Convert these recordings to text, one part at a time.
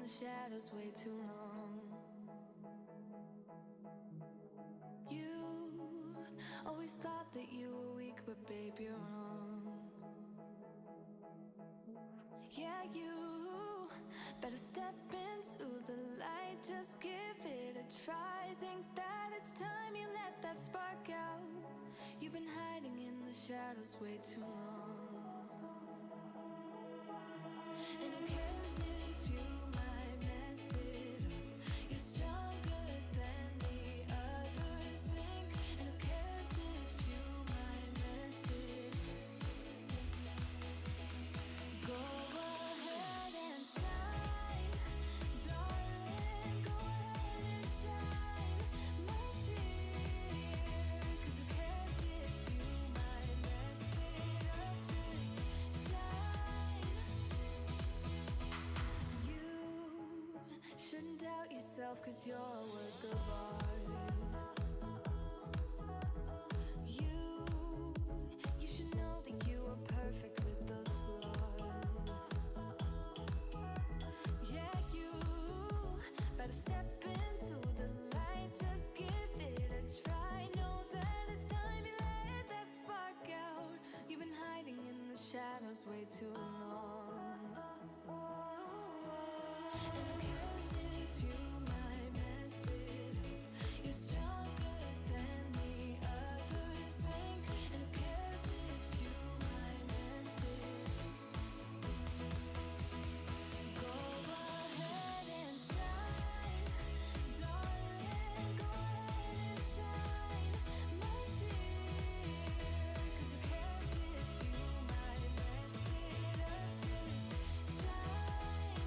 the shadows way too long. You always thought that you were weak, but babe, you're wrong. Yeah, you better step into the light, just give it a try. Think that it's time you let that spark out. You've been hiding in the shadows way too long. And who cares if you might mess it up? You're stronger than the others think. And who cares if you might mess it up? Go ahead and shine, darling. Go ahead and shine, my dear. 'Cause who cares if you might mess it up? Just shine. You shouldn't doubt yourself, 'cause you're a work of art. You should know that you are perfect with those flaws. Yeah, you better step into the light, just give it a try. Know that it's time you let that spark out. You've been hiding in the shadows way too long. And who cares if you might mess it up? You're stronger than the others think. And who cares if you might mess it up? Go ahead and shine, darling. Go ahead and shine, my dear. 'Cause who cares if you might mess it up? Just shine.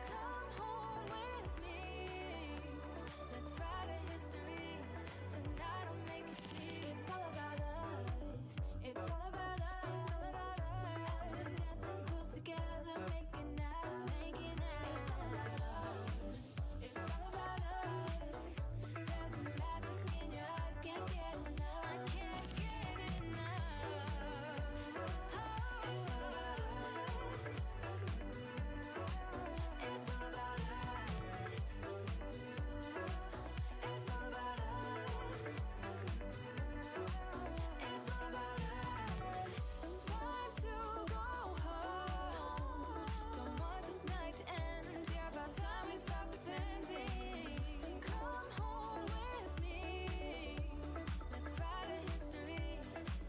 Come home with me. Let's write a history. Tonight I'll make you see. It's all about us. It's all about us. It's all about us. As we're dancing close together, making out. It's all about us. It's all about us. There's a magic in your eyes. Can't get enough. I can't get enough. Oh, it's all about us. It's all about us. It's all about us. It's all about us. Time to go home. Don't want this night to end. Yeah, about time we stop pretending. Come home with me. Let's write a history.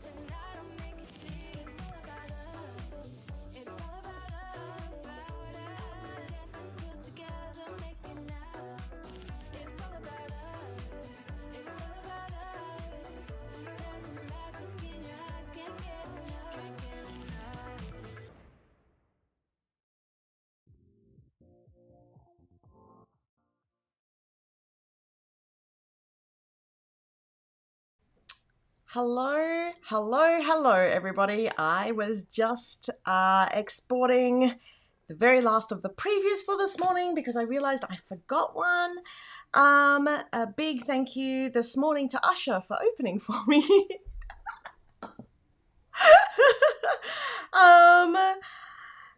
Tonight I'll make you see. It's all about us. It's all about us. As we're dancing close together, making out. It's all about us. It's all about us. There's a magic in your eyes. Can't get enough. Can't get enough. Hello, hello, hello, everybody. I was just exporting the very last of the previews for this morning because I realized I forgot one. A big thank you this morning to Usher for opening for me.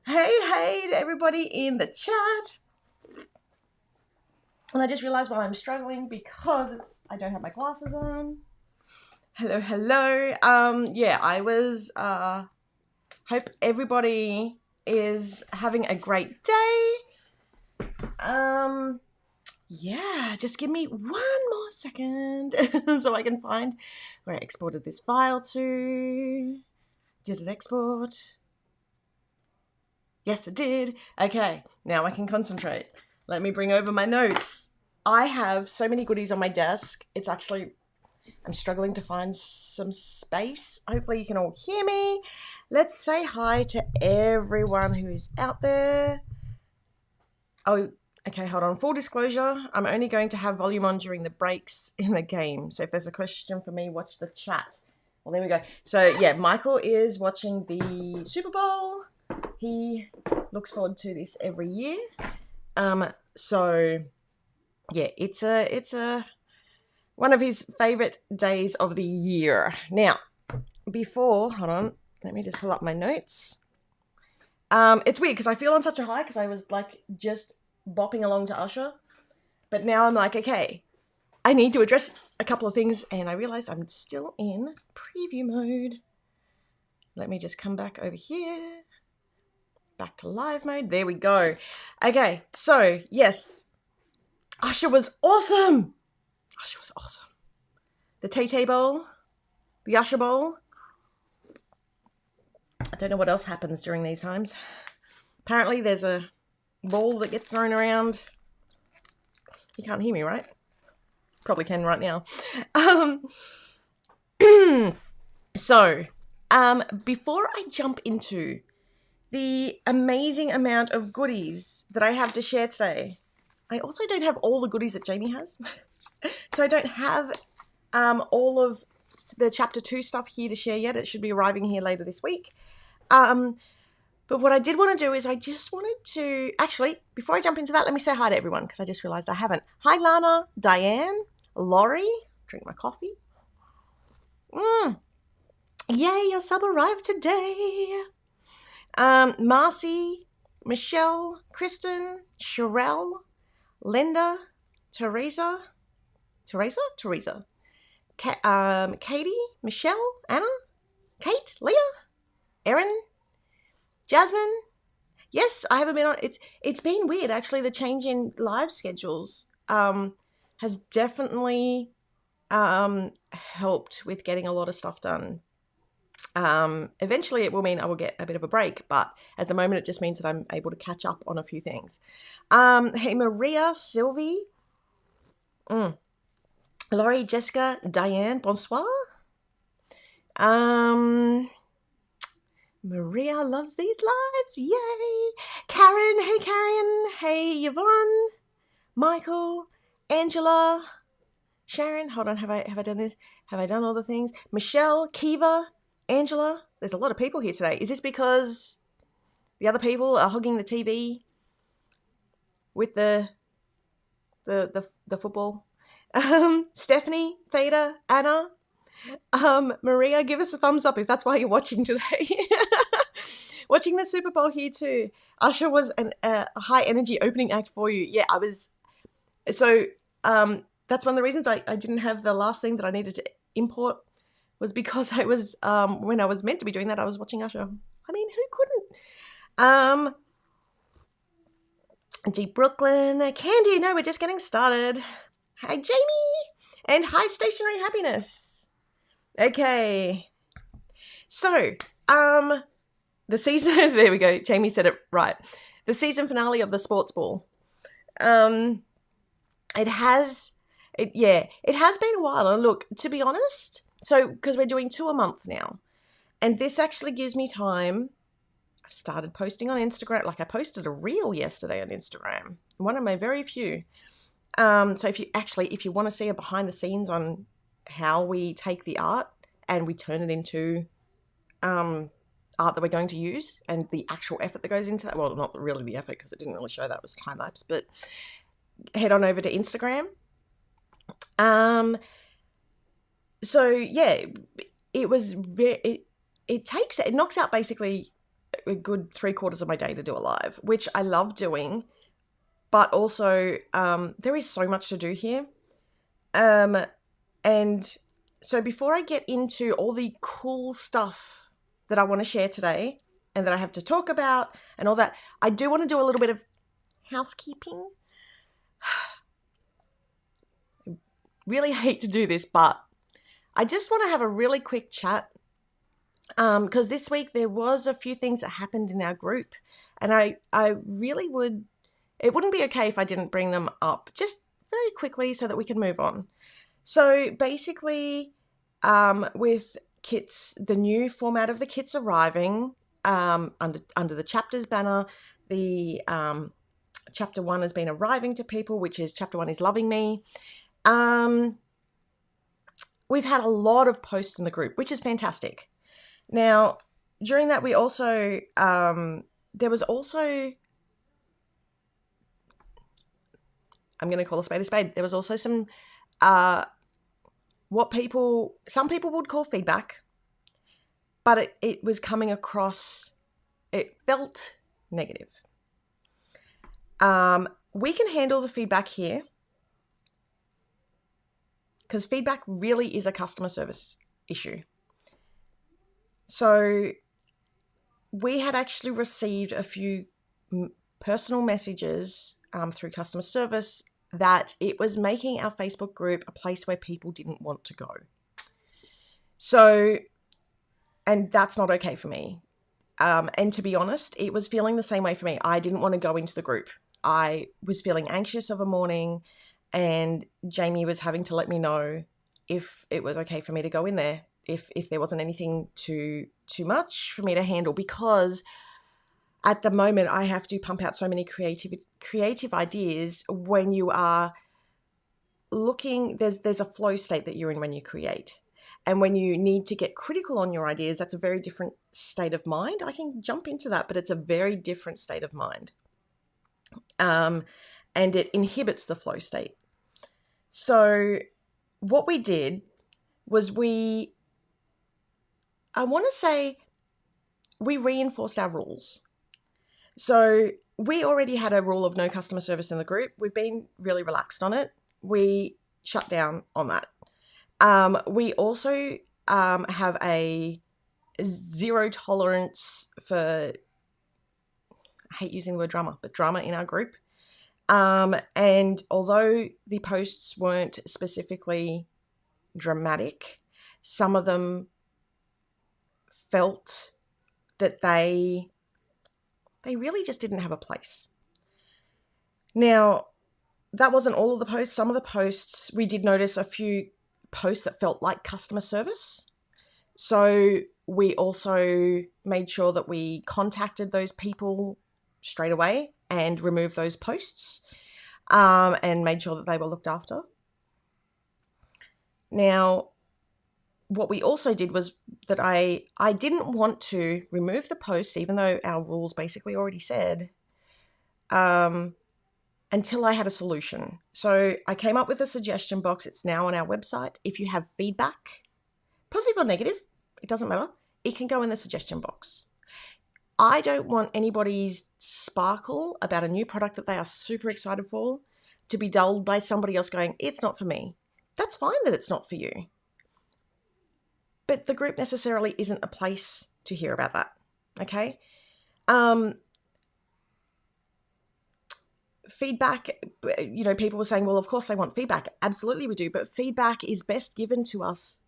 Hey to everybody in the chat. And I just realized while I'm struggling because I don't have my glasses on. Hello. Yeah, I was, hope everybody is having a great day. Yeah, just give me one more second so I can find where I exported this file to. Did it export? Yes, it did. Okay, now I can concentrate. Let me bring over my notes. I have so many goodies on my desk. It's actually... I'm struggling to find some space. Hopefully you can all hear me. Let's say hi to everyone who's out there. Oh, okay, hold on. Full disclosure, I'm only going to have volume on during the breaks in the game. So if there's a question for me, watch the chat. Well, there we go. So yeah, Michael is watching the Super Bowl. He looks forward to this every year. So yeah, it's a one of his favorite days of the year. Now, hold on, let me just pull up my notes. It's weird because I feel on such a high because I was like just bopping along to Usher. But now I'm like, okay, I need to address a couple of things, and I realized I'm still in preview mode. Let me just come back over here. Back to live mode. There we go. Okay, so yes, Usher was awesome. Usher was awesome. The Tay Bowl, the Usher Bowl. I don't know what else happens during these times. Apparently there's a ball that gets thrown around. You can't hear me, right? Probably can right now. So, before I jump into the amazing amount of goodies that I have to share today, I also don't have all the goodies that Jamie has. So I don't have all of the chapter 2 stuff here to share yet. It should be arriving here later this week. But what I did want to do is I just wanted to... Actually, before I jump into that, let me say hi to everyone because I just realized I haven't. Hi, Lana, Diane, Laurie. Drink my coffee. Yay, your sub arrived today. Marcy, Michelle, Kristen, Sherelle, Linda, Teresa, Katie, Michelle, Anna, Kate, Leah, Erin, Jasmine. Yes, I haven't been on. It's been weird actually. The change in live schedules has definitely helped with getting a lot of stuff done. Eventually it will mean I will get a bit of a break, but at the moment it just means that I'm able to catch up on a few things. Hey, Maria, Sylvie, Laurie, Jessica, Diane, bonsoir. Maria loves these lives. Yay. Karen. Hey, Karen. Hey, Yvonne. Michael. Angela. Sharon. Hold on. Have I done this? Have I done all the things? Michelle. Kiva. Angela. There's a lot of people here today. Is this because the other people are hugging the TV with the football? Stephanie. Theta. Anna. Maria, give us a thumbs up if that's why you're watching today. Watching the Super Bowl here too. Usher was a high energy opening act for you. Yeah, I was. So that's one of the reasons I didn't have the last thing that I needed to import, was because I was when I was meant to be doing that, I was watching Usher. I mean, who couldn't? Deep Brooklyn, Candy. No, we're just getting started. Hi, Jamie, and hi, Stationary Happiness. Okay, so the season. There we go. Jamie said it right. The season finale of the Sports Ball. It has been a while. And look, to be honest, so because we're doing 2 a month now, and this actually gives me time. I've started posting on Instagram. Like, I posted a reel yesterday on Instagram, one of my very few. So if you want to see a behind the scenes on how we take the art and we turn it into art that we're going to use, and the actual effort that goes into that. Well, not really the effort, because it didn't really show that, it was time lapse, but head on over to Instagram. So yeah, it was it knocks out basically a good 3/4 of my day to do a live, which I love doing, but also there is so much to do here. And so before I get into all the cool stuff that I want to share today and that I have to talk about and all that, I do want to do a little bit of housekeeping. I really hate to do this, but I just want to have a really quick chat, because this week there was a few things that happened in our group, and I really would, it wouldn't be okay if I didn't bring them up just very quickly so that we can move on. So basically, with kits, the new format of the kits arriving under the chapters banner, the chapter 1 has been arriving to people, which is chapter 1 is Loving Me. We've had a lot of posts in the group, which is fantastic. Now, during that, we also there was also, I'm going to call a spade a spade. There was also some some people would call feedback, but it was coming across, it felt negative. We can handle the feedback here, because feedback really is a customer service issue. So we had actually received a few personal messages through customer service that it was making our Facebook group a place where people didn't want to go. So, and that's not okay for me. And to be honest, it was feeling the same way for me. I didn't want to go into the group. I was feeling anxious of a morning, and Jamie was having to let me know if it was okay for me to go in there, if there wasn't anything too much for me to handle, because at the moment I have to pump out so many creative ideas. When you are looking, there's a flow state that you're in when you create. And when you need to get critical on your ideas, that's a very different state of mind. I can jump into that, but it's a very different state of mind. And it inhibits the flow state. So what we did was we reinforced our rules. So we already had a rule of no customer service in the group. We've been really relaxed on it. We shut down on that. We also have a zero tolerance for, I hate using the word drama, but drama in our group. And although the posts weren't specifically dramatic, some of them felt that they really just didn't have a place. Now, that wasn't all of the posts. Some of the posts, we did notice a few posts that felt like customer service. So we also made sure that we contacted those people straight away and removed those posts, and made sure that they were looked after. Now, what we also did was that I didn't want to remove the post, even though our rules basically already said, until I had a solution. So I came up with a suggestion box. It's now on our website. If you have feedback, positive or negative, it doesn't matter. It can go in the suggestion box. I don't want anybody's sparkle about a new product that they are super excited for to be dulled by somebody else going, it's not for me. That's fine that it's not for you. But the group necessarily isn't a place to hear about that, okay? Feedback, people were saying, well, of course they want feedback. Absolutely we do, but feedback is best given to us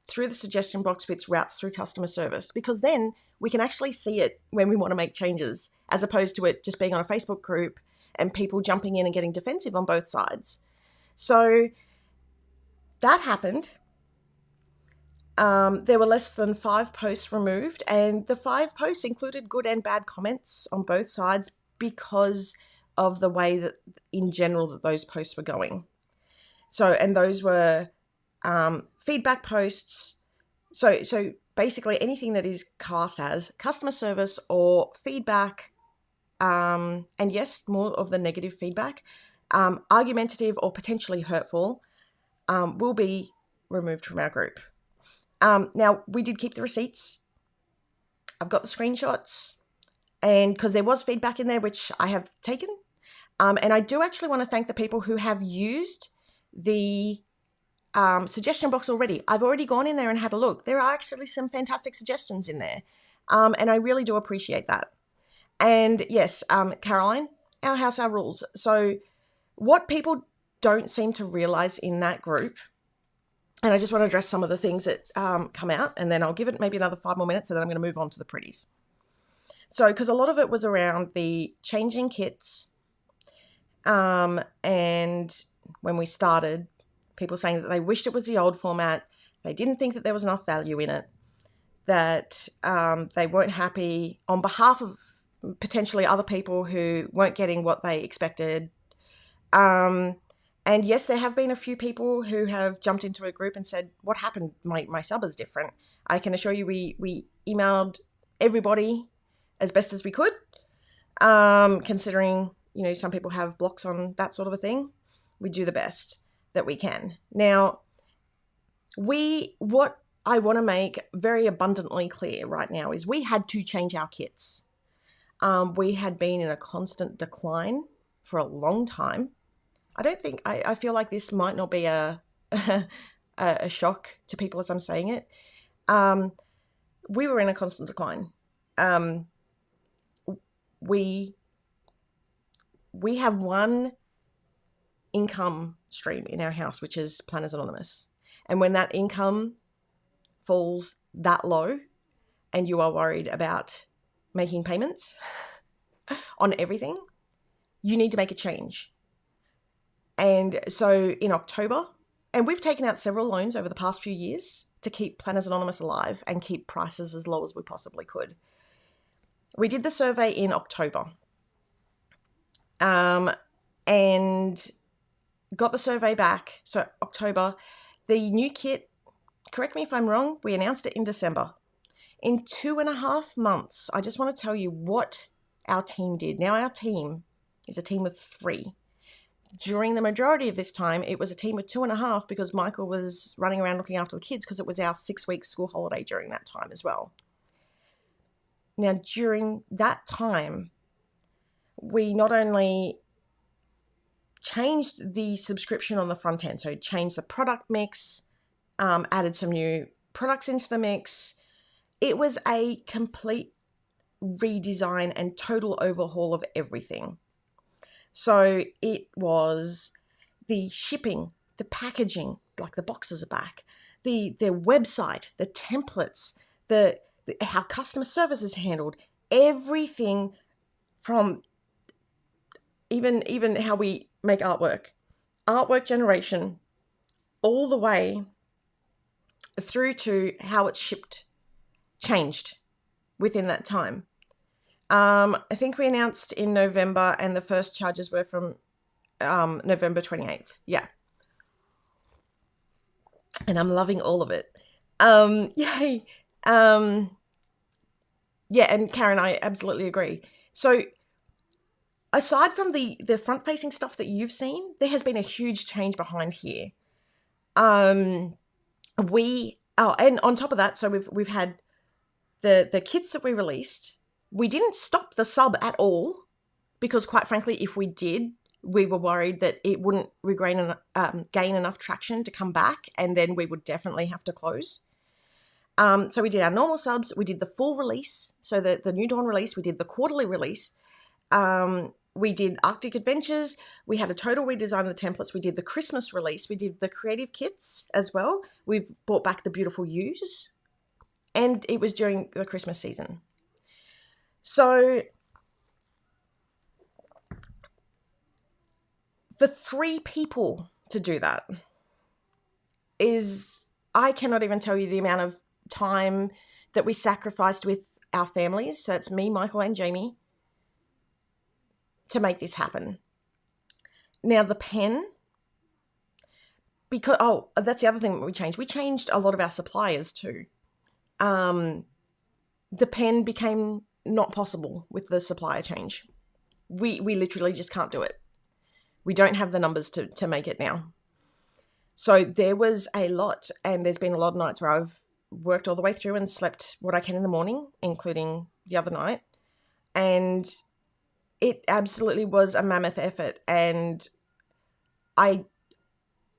through the suggestion box, which routes through customer service, because then we can actually see it when we want to make changes, as opposed to it just being on a Facebook group and people jumping in and getting defensive on both sides. So that happened. There were less than 5 posts removed, and the 5 posts included good and bad comments on both sides because of the way that, in general, that those posts were going. So, and those were feedback posts. So basically anything that is classed as customer service or feedback, and yes, more of the negative feedback, argumentative or potentially hurtful, will be removed from our group. Now, we did keep the receipts. I've got the screenshots, and because there was feedback in there, which I have taken. And I do actually want to thank the people who have used the suggestion box already. I've already gone in there and had a look. There are actually some fantastic suggestions in there. And I really do appreciate that. And yes, Caroline, our house, our rules. So what people don't seem to realize in that group, and I just want to address some of the things that come out, and then I'll give it maybe another 5 more minutes, and then I'm going to move on to the pretties. So, because a lot of it was around the changing kits, and when we started, people saying that they wished it was the old format, they didn't think that there was enough value in it, that they weren't happy on behalf of potentially other people who weren't getting what they expected. And yes, there have been a few people who have jumped into a group and said, what happened? My sub is different. I can assure you we emailed everybody as best as we could, considering, some people have blocks on that sort of a thing. We do the best that we can. Now, what I want to make very abundantly clear right now is we had to change our kits. We had been in a constant decline for a long time. I feel like this might not be a shock to people as I'm saying it. We were in a constant decline. We have one income stream in our house, which is Planners Anonymous. And when that income falls that low and you are worried about making payments on everything, you need to make a change. And so in October, and we've taken out several loans over the past few years to keep Planners Anonymous alive and keep prices as low as we possibly could. We did the survey in October, and got the survey back. So October, the new kit, correct me if I'm wrong, we announced it in December. In 2.5 months, I just want to tell you what our team did. Now, our team is a team of 3. During the majority of this time, it was a team of 2.5 because Michael was running around looking after the kids because it was our 6-week school holiday during that time as well. Now, during that time, we not only changed the subscription on the front end, so changed the product mix, added some new products into the mix. It was a complete redesign and total overhaul of everything. So it was the shipping, the packaging, like the boxes are back, the website, the templates, how customer service is handled, everything from even how we make artwork generation, all the way through to how it's shipped changed within that time. I think we announced in November, and the first charges were from November 28th. Yeah. And I'm loving all of it. Yay. Yeah, and Karen, I absolutely agree. So aside from the front-facing stuff that you've seen, there has been a huge change behind here. And on top of that, so we've had the kits that we released. We didn't stop the sub at all because, quite frankly, if we did, we were worried that it wouldn't gain enough traction to come back, and then we would definitely have to close. So we did our normal subs, we did the full release, so the New Dawn release, we did the quarterly release, we did Arctic Adventures, we had a total redesign of the templates, we did the Christmas release, we did the creative kits as well, we've brought back the beautiful U's, and it was during the Christmas season. So for 3 people to do that I cannot even tell you the amount of time that we sacrificed with our families. So it's me, Michael, and Jamie to make this happen. Now the pen, because that's the other thing that we changed. We changed a lot of our suppliers too. The pen became not possible with the supplier change. We literally just can't do it. We don't have the numbers to make it now. So there was a lot, and there's been a lot of nights where I've worked all the way through and slept what I can in the morning, including the other night. And it absolutely was a mammoth effort. And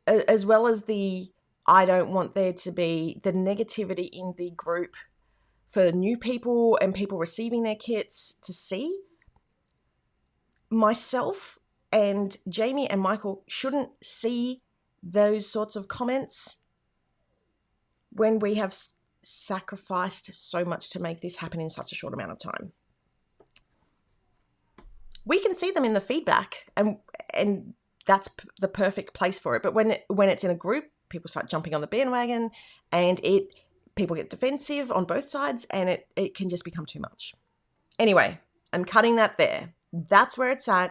as well as I don't want there to be the negativity in the group for new people and people receiving their kits to see, myself and Jamie and Michael shouldn't see those sorts of comments when we have sacrificed so much to make this happen in such a short amount of time. We can see them in the feedback, and that's the perfect place for it. But when it's in a group, people start jumping on the bandwagon, and people get defensive on both sides, and it can just become too much. Anyway, I'm cutting that there. That's where it's at.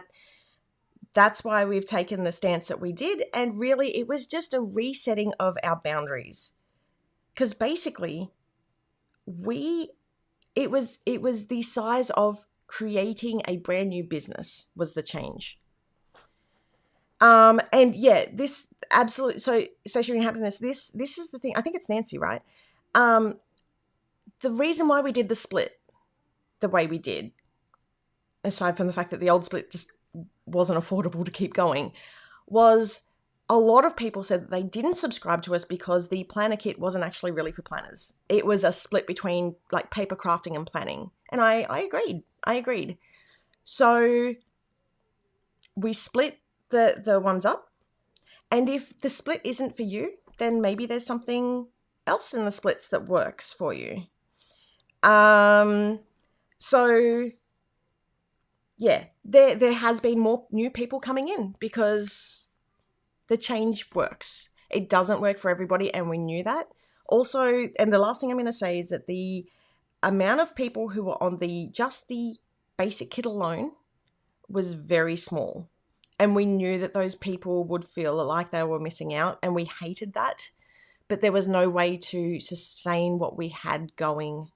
That's why we've taken the stance that we did, and really it was just a resetting of our boundaries. Because basically, it was the size of creating a brand new business was the change. And yeah, this absolutely, so stationary happiness, this is the thing. I think it's Nancy, right? The reason why we did the split the way we did, aside from the fact that the old split just wasn't affordable to keep going, was a lot of people said that they didn't subscribe to us because the planner kit wasn't actually really for planners. It was a split between like paper crafting and planning. And I agreed. So we split the ones up. And if the split isn't for you, then maybe there's something else in the splits that works for you. So yeah, there has been more new people coming in because the change works. It doesn't work for everybody, and we knew that. Also, and the last thing I'm going to say is that the amount of people who were on just the basic kit alone was very small. And we knew that those people would feel like they were missing out, and we hated that. But there was no way to sustain what we had going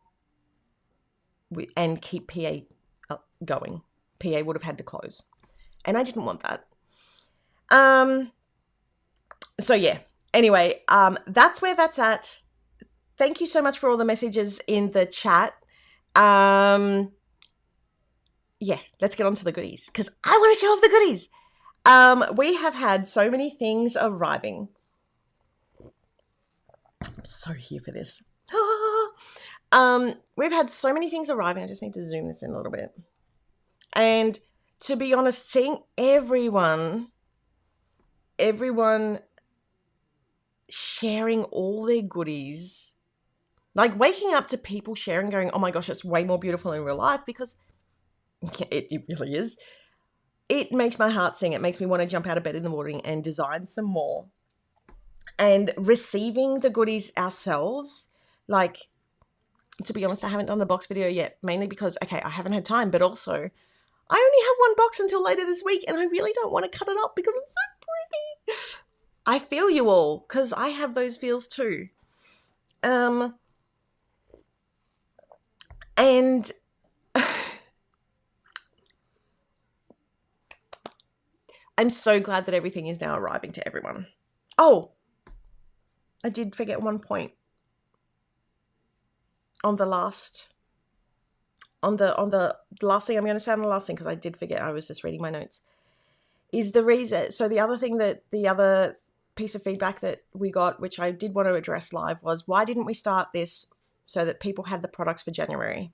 and keep PA going. PA would have had to close. And I didn't want that. So yeah, anyway, that's where that's at. Thank you so much for all the messages in the chat. Yeah, let's get on to the goodies because I want to show off the goodies. We have had so many things arriving. I'm so here for this. We've had so many things arriving. I just need to zoom this in a little bit. And to be honest, seeing everyone sharing all their goodies, like waking up to people sharing, going, oh my gosh, it's way more beautiful in real life, because it really is. It makes my heart sing. It makes me want to jump out of bed in the morning and design some more. And receiving the goodies ourselves, like, to be honest, I haven't done the box video yet, mainly because, okay, I haven't had time, but also I only have one box until later this week, and I really don't want to cut it up because it's so pretty. I feel you all, because I have those feels too. And I'm so glad that everything is now arriving to everyone. Oh, I did forget one point on the last thing I'm going to say on the last thing, because I did forget, I was just reading my notes, is the reason. So the other piece of feedback that we got, which I did want to address live, was why didn't we start this so that people had the products for January?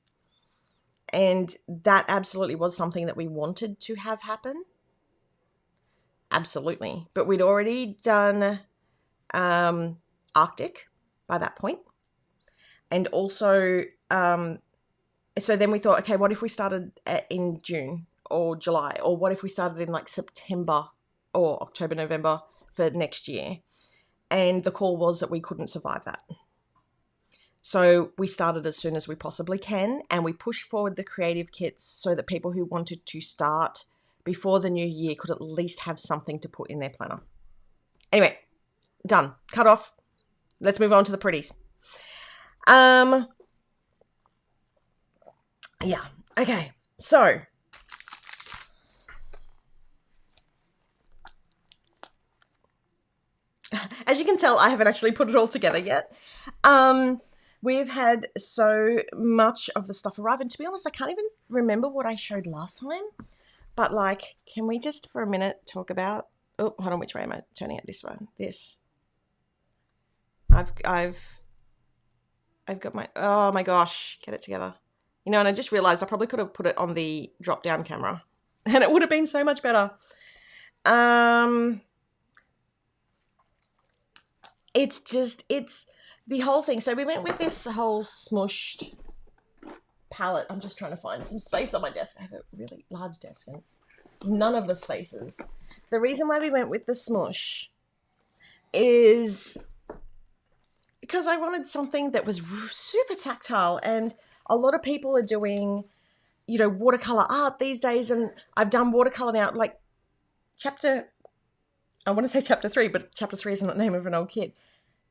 And that absolutely was something that we wanted to have happen. Absolutely. But we'd already done Arctic by that point. And also, so then we thought, okay, what if we started in June or July? Or what if we started in like September or October, November for next year? And the call was that we couldn't survive that. So we started as soon as we possibly can, and we pushed forward the creative kits so that people who wanted to start before the new year could at least have something to put in their planner. Anyway, done. Cut off. Let's move on to the pretties. Yeah. Okay. So as you can tell, I haven't actually put it all together yet. We've had so much of the stuff arrive, and to be honest, I can't even remember what I showed last time. But like, can we just for a minute talk about? Oh, hold on. Which way am I turning it? This one. This. I've got my. Oh my gosh! Get it together. You know, and I just realized I probably could have put it on the drop-down camera, and it would have been so much better. It's the whole thing. So we went with this whole smushed palette. I'm just trying to find some space on my desk. I have a really large desk and none of the spaces. The reason why we went with the smush is because I wanted something that was super tactile, and a lot of people are doing, you know, watercolor art these days, and I've done watercolor now, like I want to say chapter 3, but chapter 3 isn't the name of an old kit.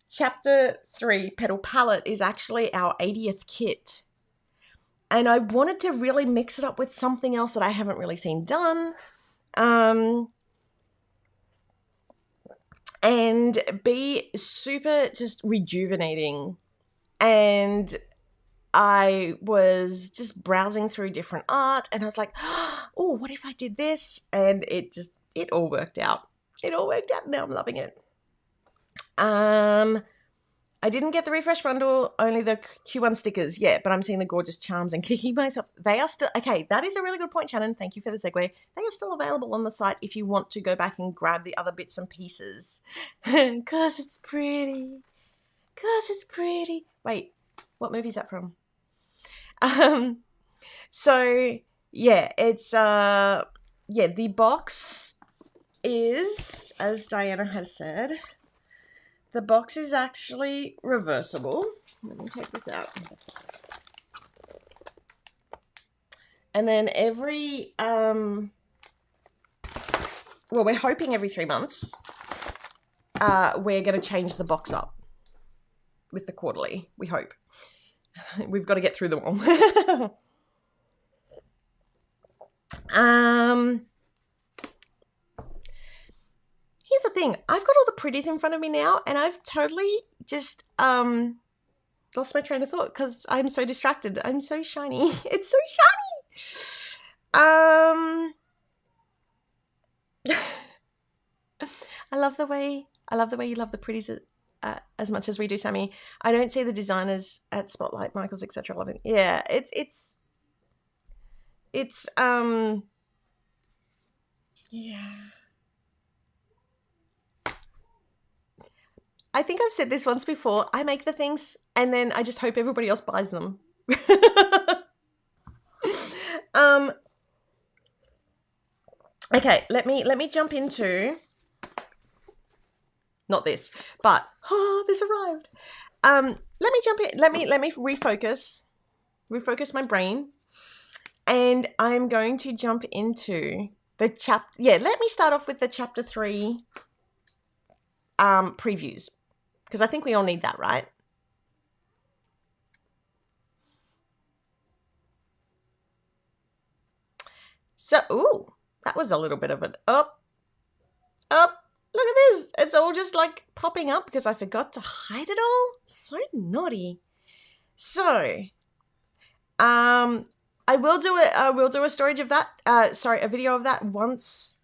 Chapter 3, Petal Palette, is actually our 80th kit. And I wanted to really mix it up with something else that I haven't really seen done. And be super just rejuvenating. And I was just browsing through different art, and I was like, oh, what if I did this? And it all worked out. It all worked out. Now I'm loving it. I didn't get the refresh bundle, only the Q1 stickers yet, but I'm seeing the gorgeous charms and kicking myself. They are still, okay, that is a really good point, Shannon. Thank you for the segue. They are still available on the site if you want to go back and grab the other bits and pieces. Because it's pretty. Because it's pretty. Wait, what movie is that from? So, yeah, it's, the box is, as Diana has said, the box is actually reversible. Let me take this out. And then every, well, we're hoping every 3 months, we're going to change the box up with the quarterly, we hope. We've got to get through them all. Here's the thing. I've got all the pretties in front of me now, and I've totally just lost my train of thought because I'm so distracted. I'm so shiny. It's so shiny. I love the way you love the pretties as much as we do, Sami. I don't see the designers at Spotlight, Michaels, etc. loving. Yeah, it's yeah. I think I've said this once before. I make the things and then I just hope everybody else buys them. Okay, let me jump into not this, but this arrived. let me jump in. Let me refocus my brain, and I'm going to jump into the chapter. Yeah, let me start off with the chapter 3 previews, because I think we all need that, right? So, ooh, that was a little bit of an up. Look at this. It's all just like popping up because I forgot to hide it all. So naughty. So, I will do a storage of that. A video of that once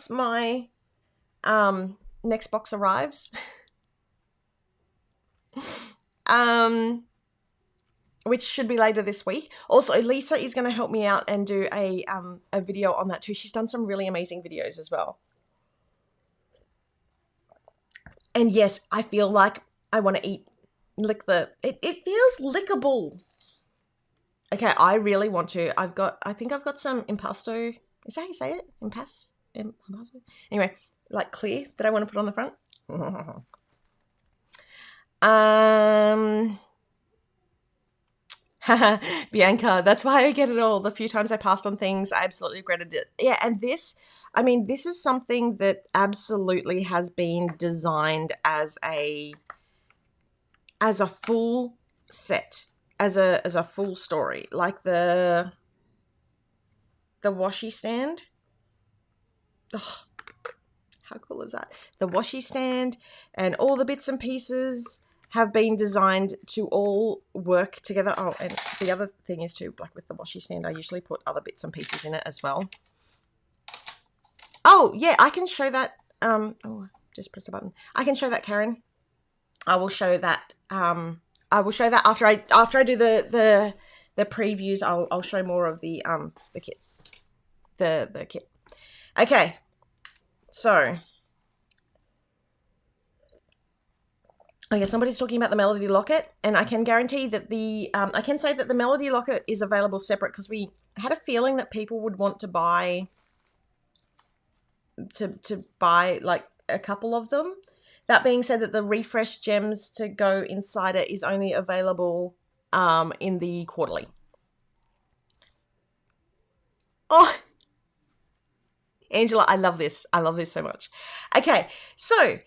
my next box arrives. Which should be later this week. Also, Lisa is going to help me out and do a video on that too. She's done some really amazing videos as well. And yes, I feel like I want to lick it feels lickable. Okay, I really want to. I think I've got some impasto. Is that how you say it? Impasto? Anyway, like clear that I want to put on the front. Bianca, that's why I get it all. The few times I passed on things, I absolutely regretted it. Yeah, and this is something that absolutely has been designed as a full set, as a full story. Like the washi stand. Oh, how cool is that? The washi stand and all the bits and pieces have been designed to all work together. Oh, and the other thing is too, like with the washi stand, I usually put other bits and pieces in it as well. Oh, yeah, I can show that. Oh, just press the button. I can show that, Karen. I will show that. I will show that after I do the previews. I'll show more of the kits, the kit. Okay, so. Okay, somebody's talking about the Melody Locket, and I can guarantee that I can say that the Melody Locket is available separate because we had a feeling that people would want to buy like a couple of them. That being said, that the refresh gems to go inside it is only available in the quarterly. Oh, Angela, I love this. I love this so much. Okay, so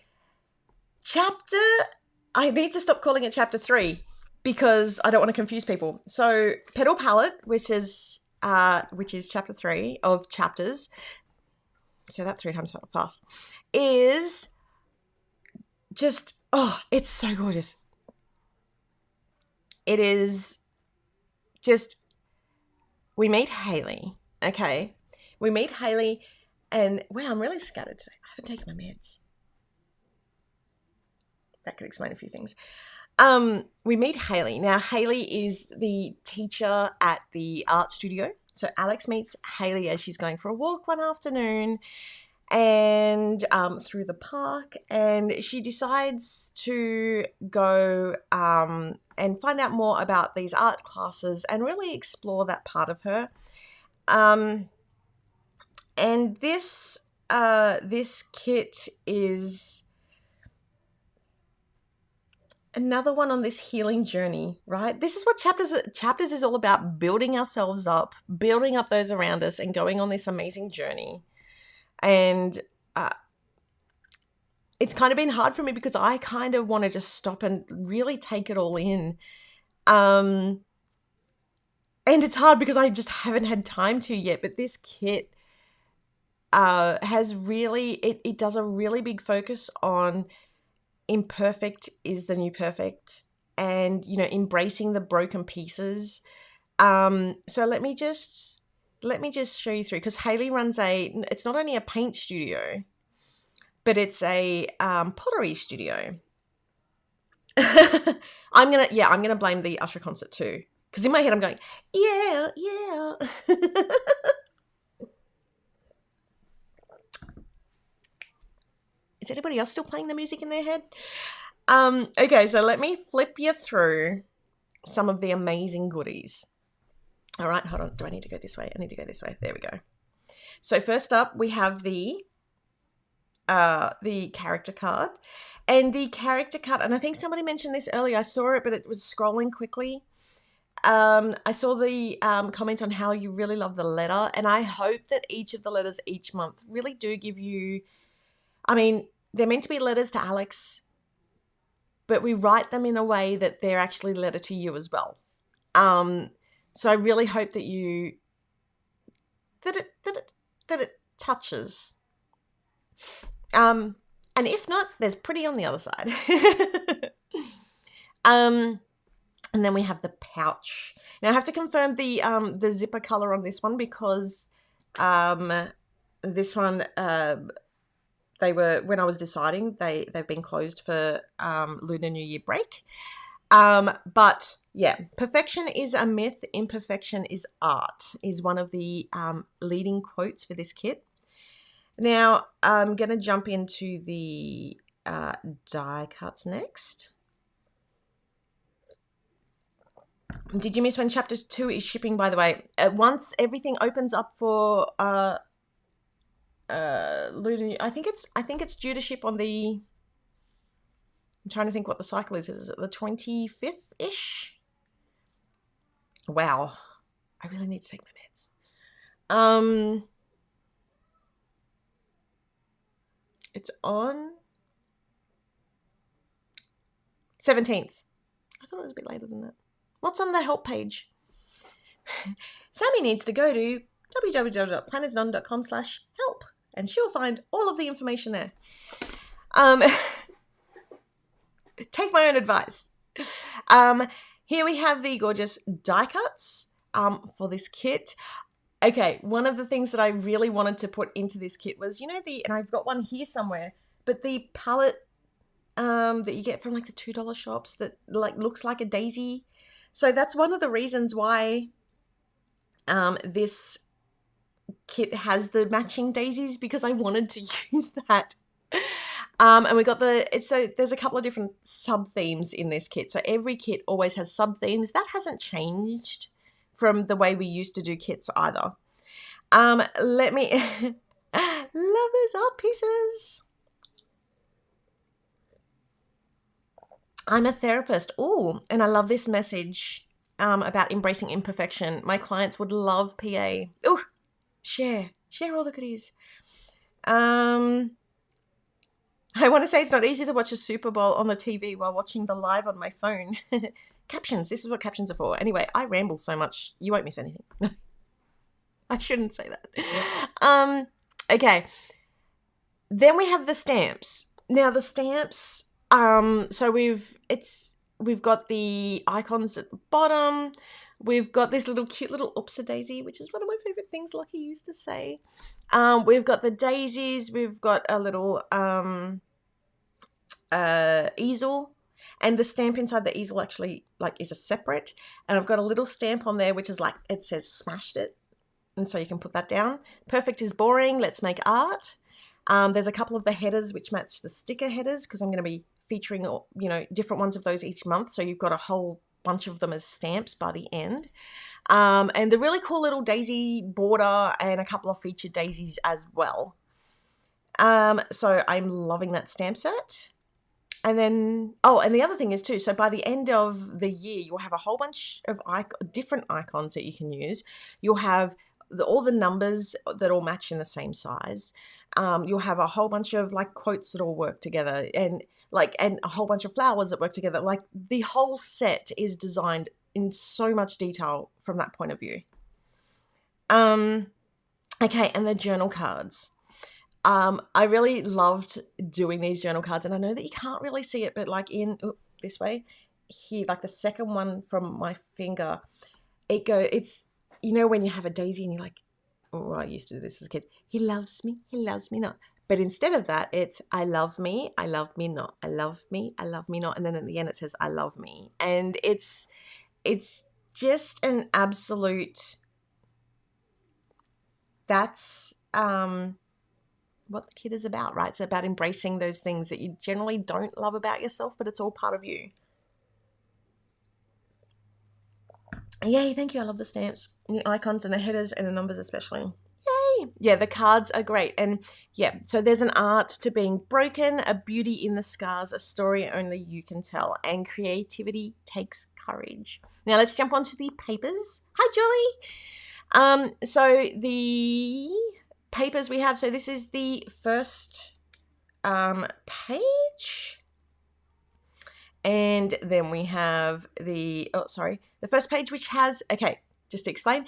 I need to stop calling it chapter 3 because I don't want to confuse people. So Petal Palette, which is chapter 3 of chapters, say that 3 times fast, is just, oh, it's so gorgeous. It is just, we meet Haley, okay? We meet Haley and, wow, I'm really scattered today. I haven't taken my meds. That could explain a few things. We meet Haley. Now, Haley is the teacher at the art studio. So Alex meets Haley as she's going for a walk one afternoon and through the park, and she decides to go and find out more about these art classes and really explore that part of her. And this kit is another one on this healing journey, right? This is what chapters is all about: building ourselves up, building up those around us, and going on this amazing journey. And it's kind of been hard for me because I kind of want to just stop and really take it all in. And it's hard because I just haven't had time to yet. But this kit has really, it does a really big focus on imperfect is the new perfect, and embracing the broken pieces. So let me just show you through, because Haley runs it's not only a paint studio, but it's a pottery studio. I'm gonna blame the Usher concert too, because in my head I'm going, yeah. Is anybody else still playing the music in their head? Okay, so let me flip you through some of the amazing goodies. All right, hold on. Do I need to go this way? I need to go this way. There we go. So first up, we have the the character card. And the character card, and I think somebody mentioned this earlier, I saw it, but it was scrolling quickly. I saw the comment on how you really love the letter, and I hope that each of the letters each month really do give you, I mean, they're meant to be letters to Alex, but we write them in a way that they're actually a letter to you as well. So I really hope that you, that it touches. And if not, there's pretty on the other side. And then we have the pouch. Now I have to confirm the zipper color on this one because this one they were, when I was deciding, they've been closed for Lunar New Year break. But yeah, perfection is a myth, imperfection is art is one of the leading quotes for this kit. Now I'm going to jump into the die cuts next. Did you miss when chapter 2 is shipping, by the way? Once everything opens up for Lunar, I think it's due to ship on the, I'm trying to think what the cycle is. Is it the 25th-ish? Wow. I really need to take my meds. It's on 17th. I thought it was a bit later than that. What's on the help page? Sammy needs to go to www.planetsnone.com/help and she'll find all of the information there. Take my own advice. Here we have the gorgeous die cuts for this kit. Okay, one of the things that I really wanted to put into this kit was, you know, and I've got one here somewhere, but the palette that you get from like the $2 shops that like looks like a daisy. So that's one of the reasons why this kit has the matching daisies, because I wanted to use that. And we got so there's a couple of different sub themes in this kit. So every kit always has sub themes. That hasn't changed from the way we used to do kits either. Let me love those art pieces. I'm a therapist. Ooh, and I love this message about embracing imperfection. My clients would love PA. Ooh, share all the goodies. I want to say it's not easy to watch a Super Bowl on the TV while watching the live on my phone. Captions. This is what captions are for. Anyway, I ramble so much. You won't miss anything. I shouldn't say that. Okay. Then we have the stamps. Now the stamps, so we've got the icons at the bottom. We've got this little cute little Oopsie daisy, which is one of my favorite things Lockie used to say. We've got the daisies. We've got a little easel, and the stamp inside the easel actually like is a separate. And I've got a little stamp on there which is like, it says smashed it, and so you can put that down. Perfect is boring. Let's make art. There's a couple of the headers which match the sticker headers because I'm going to be featuring, you know, different ones of those each month. So you've got a whole bunch of them as stamps by the end. And the really cool little daisy border and a couple of featured daisies as well. So I'm loving that stamp set. And then, oh, and the other thing is too, so by the end of the year, you'll have a whole bunch of different icons that you can use. You'll have all the numbers that all match in the same size. You'll have a whole bunch of like quotes that all work together, and a whole bunch of flowers that work together. Like the whole set is designed in so much detail from that point of view. Okay, and the journal cards. I really loved doing these journal cards, and I know that you can't really see it, but like this way here, like the second one from my finger, it's, you know, when you have a daisy and you're like, oh, I used to do this as a kid. He loves me not. But instead of that, it's I love me not. I love me not. And then at the end it says I love me. And it's just an absolute, that's what the kid is about, right? It's about embracing those things that you generally don't love about yourself, but it's all part of you. Yay, thank you. I love the stamps, and the icons and the headers and the numbers especially. Yay! Yeah, the cards are great. And yeah, so there's an art to being broken, a beauty in the scars, a story only you can tell, and creativity takes courage. Now let's jump onto the papers. Hi, Julie. So the papers we have, so this is the first page. And then we have the first page, which has, okay, just to explain,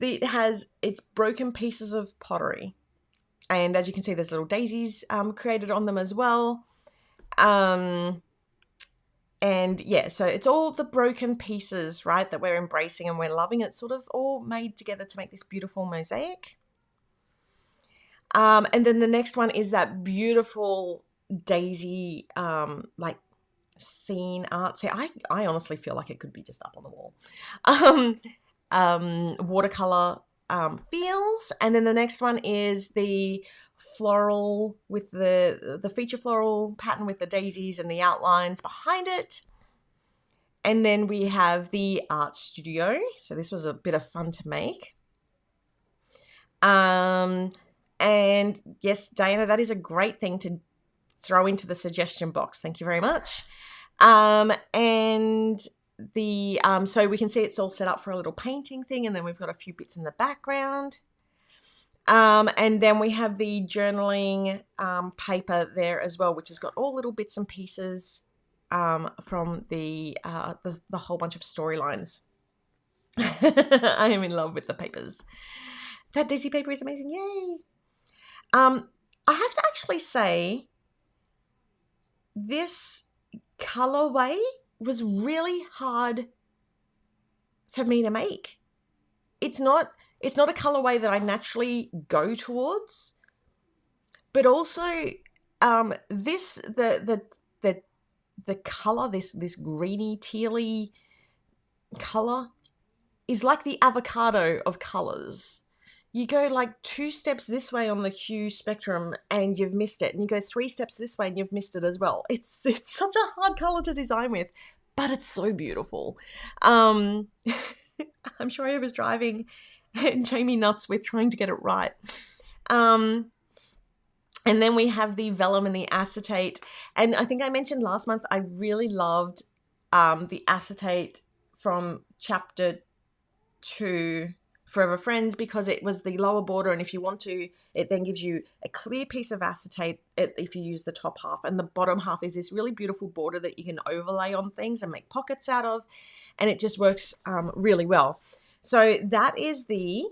it's broken pieces of pottery. And as you can see, there's little daisies created on them as well. And yeah, so it's all the broken pieces, right, that we're embracing and we're loving. It's sort of all made together to make this beautiful mosaic. And then the next one is that beautiful daisy, like scene art. See, I honestly feel like it could be just up on the wall. Watercolor feels. And then the next one is the floral with the feature floral pattern with the daisies and the outlines behind it. And then we have the art studio. So this was a bit of fun to make. And yes, Diana, that is a great thing to throw into the suggestion box. Thank you very much. And the so we can see it's all set up for a little painting thing, and then we've got a few bits in the background. And then we have the journaling paper there as well, which has got all little bits and pieces from the whole bunch of storylines. I am in love with the papers. That Daisy paper is amazing. Yay! I have to actually say, this colorway was really hard for me to make. It's not a colorway that I naturally go towards, but also this the color, this greeny tealy color, is like the avocado of colors. You go like 2 steps this way on the hue spectrum and you've missed it. And you go 3 steps this way and you've missed it as well. It's such a hard color to design with, but it's so beautiful. I'm sure I was driving Jamie nuts with trying to get it right. And then we have the vellum and the acetate. And I think I mentioned last month, I really loved the acetate from chapter 2, Forever Friends, because it was the lower border, and if you want to, it then gives you a clear piece of acetate if you use the top half, and the bottom half is this really beautiful border that you can overlay on things and make pockets out of, and it just works really well. So that is the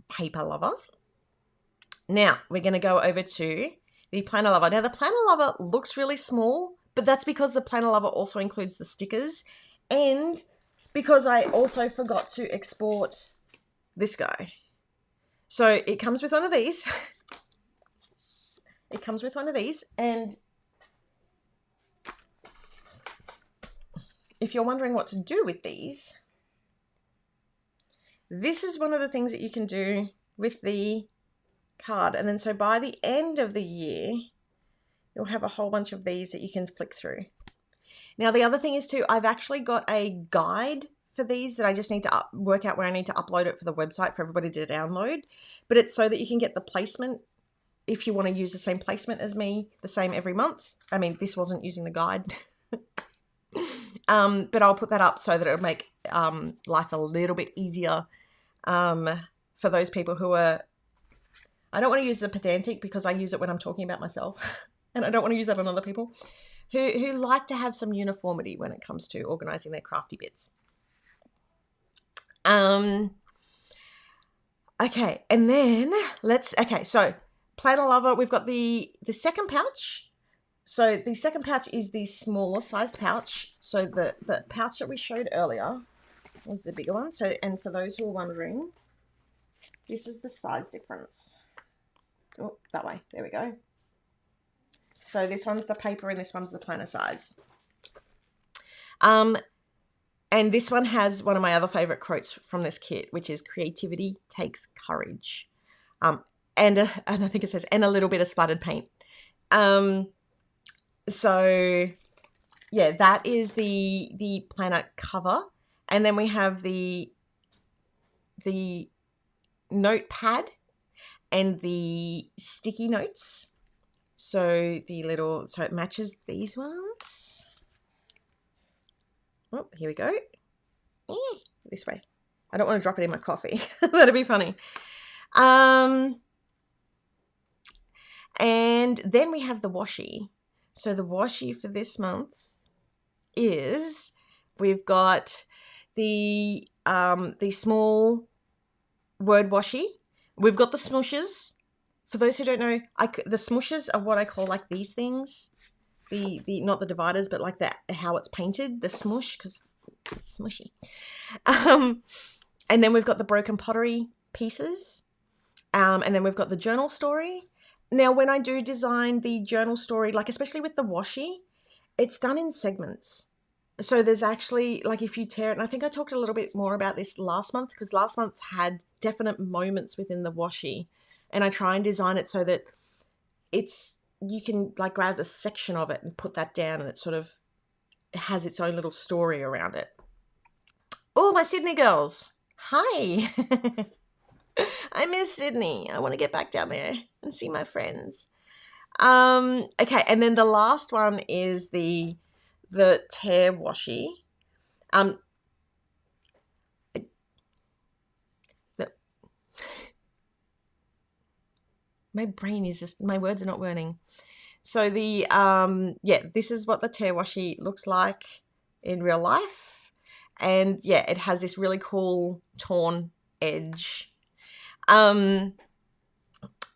Paper Lover. Now we're going to go over to the Planner Lover. Now the Planner Lover looks really small, but that's because the Planner Lover also includes the stickers, and because I also forgot to export this guy. So it comes with one of these. It comes with one of these. And if you're wondering what to do with these, this is one of the things that you can do with the card. And then so by the end of the year, you'll have a whole bunch of these that you can flick through. Now, the other thing is too, I've actually got a guide for these that I just need to work out where I need to upload it for the website for everybody to download. But it's so that you can get the placement if you want to use the same placement as me, the same every month. I mean, this wasn't using the guide. But I'll put that up so that it'll make life a little bit easier for those people who are... I don't want to use the pedantic because I use it when I'm talking about myself. And I don't want to use that on other people. Who like to have some uniformity when it comes to organizing their crafty bits. Okay, and then so Planner Lover, we've got the second pouch. So the second pouch is the smaller sized pouch. So the pouch that we showed earlier was the bigger one. So, and for those who are wondering, this is the size difference. Oh, that way, there we go. So this one's the paper and this one's the planner size. And this one has one of my other favorite quotes from this kit, which is creativity takes courage. And I think it says, and a little bit of splattered paint. So yeah, that is the planner cover. And then we have the notepad and the sticky notes. So so it matches these ones. Oh, here we go. This way. I don't want to drop it in my coffee. That'd be funny. And then we have the washi. So the washi for this month is, we've got the small word washi. We've got the smooshes. For those who don't know, the smooshes are what I call like these things. The not the dividers, but like how it's painted, the smoosh, because it's smushy. And then we've got the broken pottery pieces. And then we've got the journal story. Now, when I do design the journal story, like especially with the washi, it's done in segments. So there's actually, like if you tear it, and I think I talked a little bit more about this last month, because last month had definite moments within the washi. And I try and design it so that you can like grab a section of it and put that down, and it sort of has its own little story around it. Oh, my Sydney girls. Hi. I miss Sydney. I want to get back down there and see my friends. Okay, and then the last one is the tear washi. My brain is just, my words are not learning. So this is what the tear washi looks like in real life. And yeah, it has this really cool torn edge. And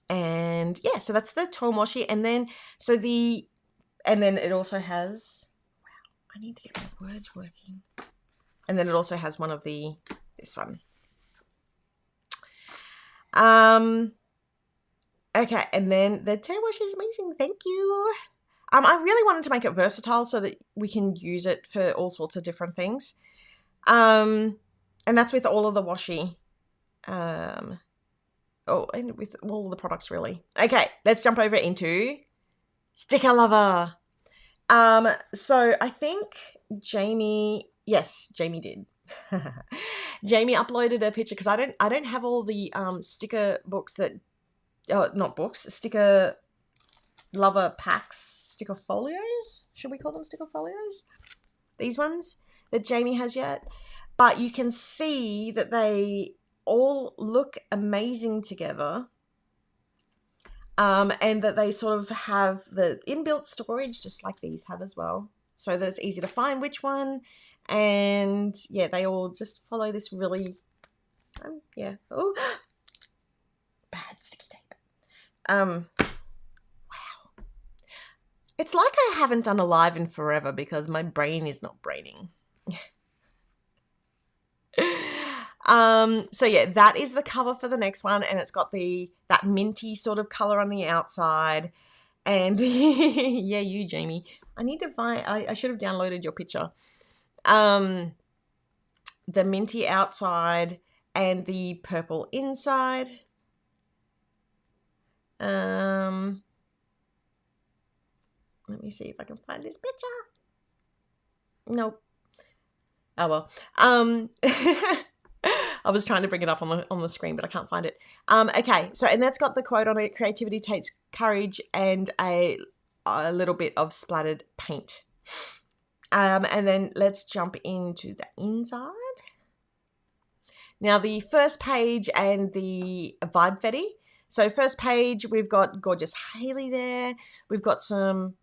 yeah, so that's the torn washi. And then it also has, wow, I need to get my words working. And then it also has one of this one. Okay, and then the tear washi is amazing. Thank you. I really wanted to make it versatile so that we can use it for all sorts of different things. And that's with all of the washi. And with all the products, really. Okay, let's jump over into Sticker Lover. So I think Jamie did. Jamie uploaded a picture, because I don't have all the sticker books Sticker Lover packs, sticker folios. Should we call them sticker folios? These ones that Jamie has yet. But you can see that they all look amazing together. And that they sort of have the inbuilt storage, just like these have as well. So that it's easy to find which one. And yeah, they all just follow this really, oh, bad sticky tape. Wow. It's like I haven't done a live in forever because my brain is not braining. So yeah, that is the cover for the next one, and it's got that minty sort of color on the outside. And yeah, you, Jamie. I need to find, I should have downloaded your picture. The minty outside and the purple inside. Let me see if I can find this picture. Nope. Oh well. I was trying to bring it up on the screen, but I can't find it. Okay, so and that's got the quote on it: "Creativity takes courage," and a little bit of splattered paint. And then let's jump into the inside. Now the first page and the vibe fetty. So first page, we've got gorgeous Hayley there. We've got some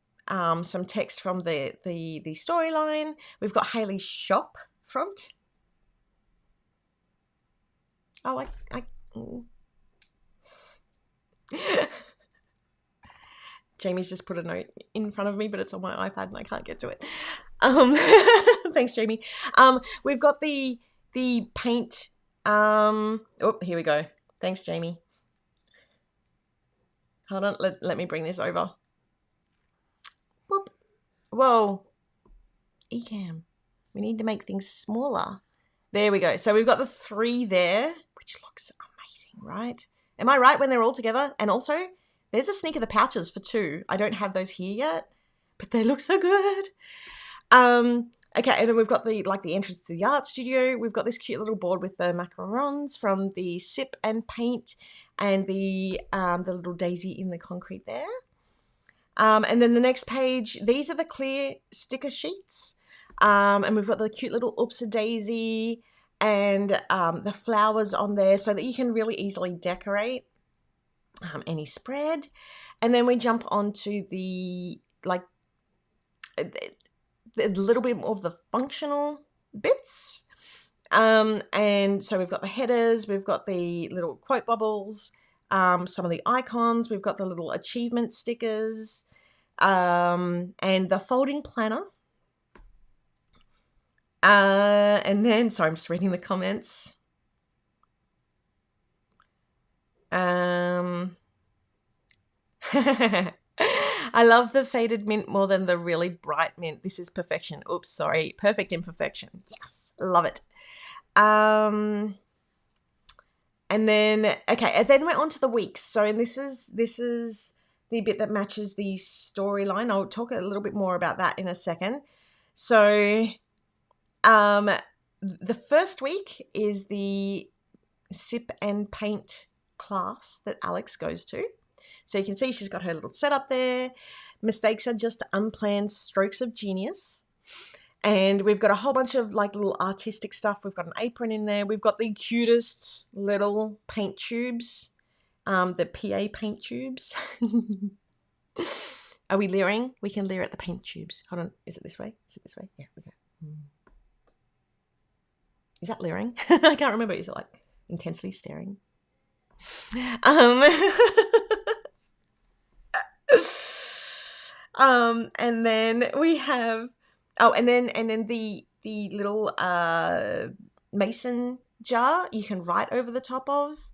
text from the storyline. We've got Hayley's shop front. Oh, Jamie's just put a note in front of me, but it's on my iPad and I can't get to it. Thanks, Jamie. We've got the paint. Oh, here we go. Thanks, Jamie. Hold on. Let me bring this over. Whoop. Whoa. Ecamm. We need to make things smaller. There we go. So we've got the 3 there, which looks amazing, right? Am I right when they're all together? And also, there's a sneak of the pouches for 2. I don't have those here yet, but they look so good. Okay, and then we've got the entrance to the art studio. We've got this cute little board with the macarons from the sip and paint, and the little daisy in the concrete there. And then the next page, these are the clear sticker sheets. And we've got the cute little oops-a-daisy and the flowers on there so that you can really easily decorate any spread. And then we jump onto the a little bit more of the functional bits. And so we've got the headers, we've got the little quote bubbles, some of the icons, we've got the little achievement stickers, and the folding planner. And then, sorry, I'm just reading the comments. I love the faded mint more than the really bright mint. This is perfection. Oops, sorry. Perfect imperfection. Yes, love it. And then, okay, and then we're on to the weeks. So, and this is the bit that matches the storyline. I'll talk a little bit more about that in a second. So, the first week is the sip and paint class that Alex goes to. So you can see she's got her little setup there. Mistakes are just unplanned strokes of genius. And we've got a whole bunch of little artistic stuff. We've got an apron in there. We've got the cutest little paint tubes, the PA paint tubes. Are we leering? We can leer at the paint tubes. Hold on. Is it this way? Is it this way? Yeah, we go. Is that leering? I can't remember. Is it intensely staring? And then we have and then the little mason jar you can write over the top of.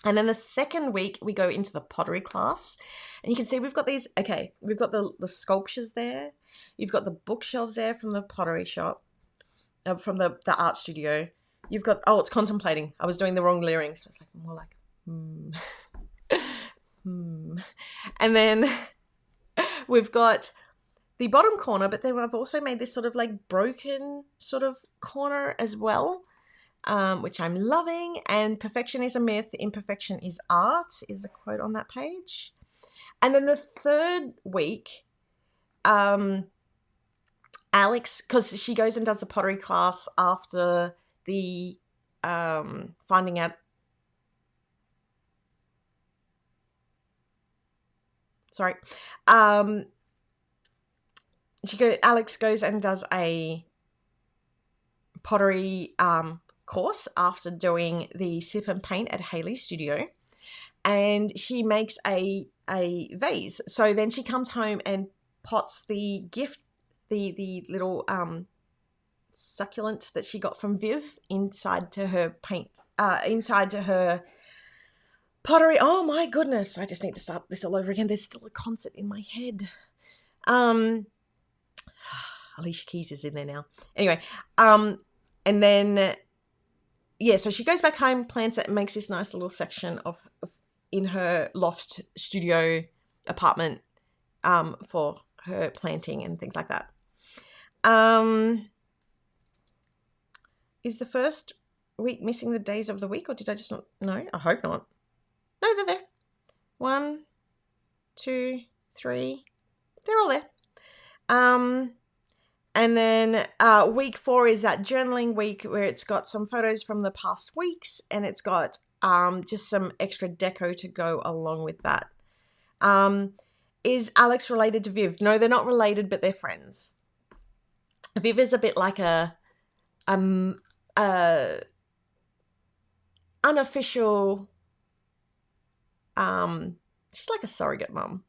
And then the second week we go into the pottery class, and you can see we've got these. Okay, we've got the sculptures there. You've got the bookshelves there from the pottery shop, from the art studio. You've got it's contemplating. I was doing the wrong leering, so it's more like And then we've got the bottom corner, but then I've also made this sort of broken sort of corner as well, which I'm loving. And perfection is a myth, imperfection is art is a quote on that page. And then the third week, Alex, because she goes and does the pottery class after the finding out. Sorry. Alex goes and does a pottery course after doing the sip and paint at Haley's studio, and she makes a vase. So then she comes home and pots the gift, the little succulent that she got from Viv inside to her pottery. Oh my goodness, I just need to start this all over again. There's still a concert in my head. Alicia Keys is in there now. Anyway, and then so she goes back home, plants it, and makes this nice little section of in her loft studio apartment for her planting and things like that. Is the first week missing the days of the week, or did I just not? No, I hope not. No, they're there. 1, 2, 3. They're all there. And then week 4 is that journaling week where it's got some photos from the past weeks, and it's got just some extra deco to go along with that. Is Alex related to Viv? No, they're not related, but they're friends. Viv is a bit like a unofficial, she's like a surrogate mum.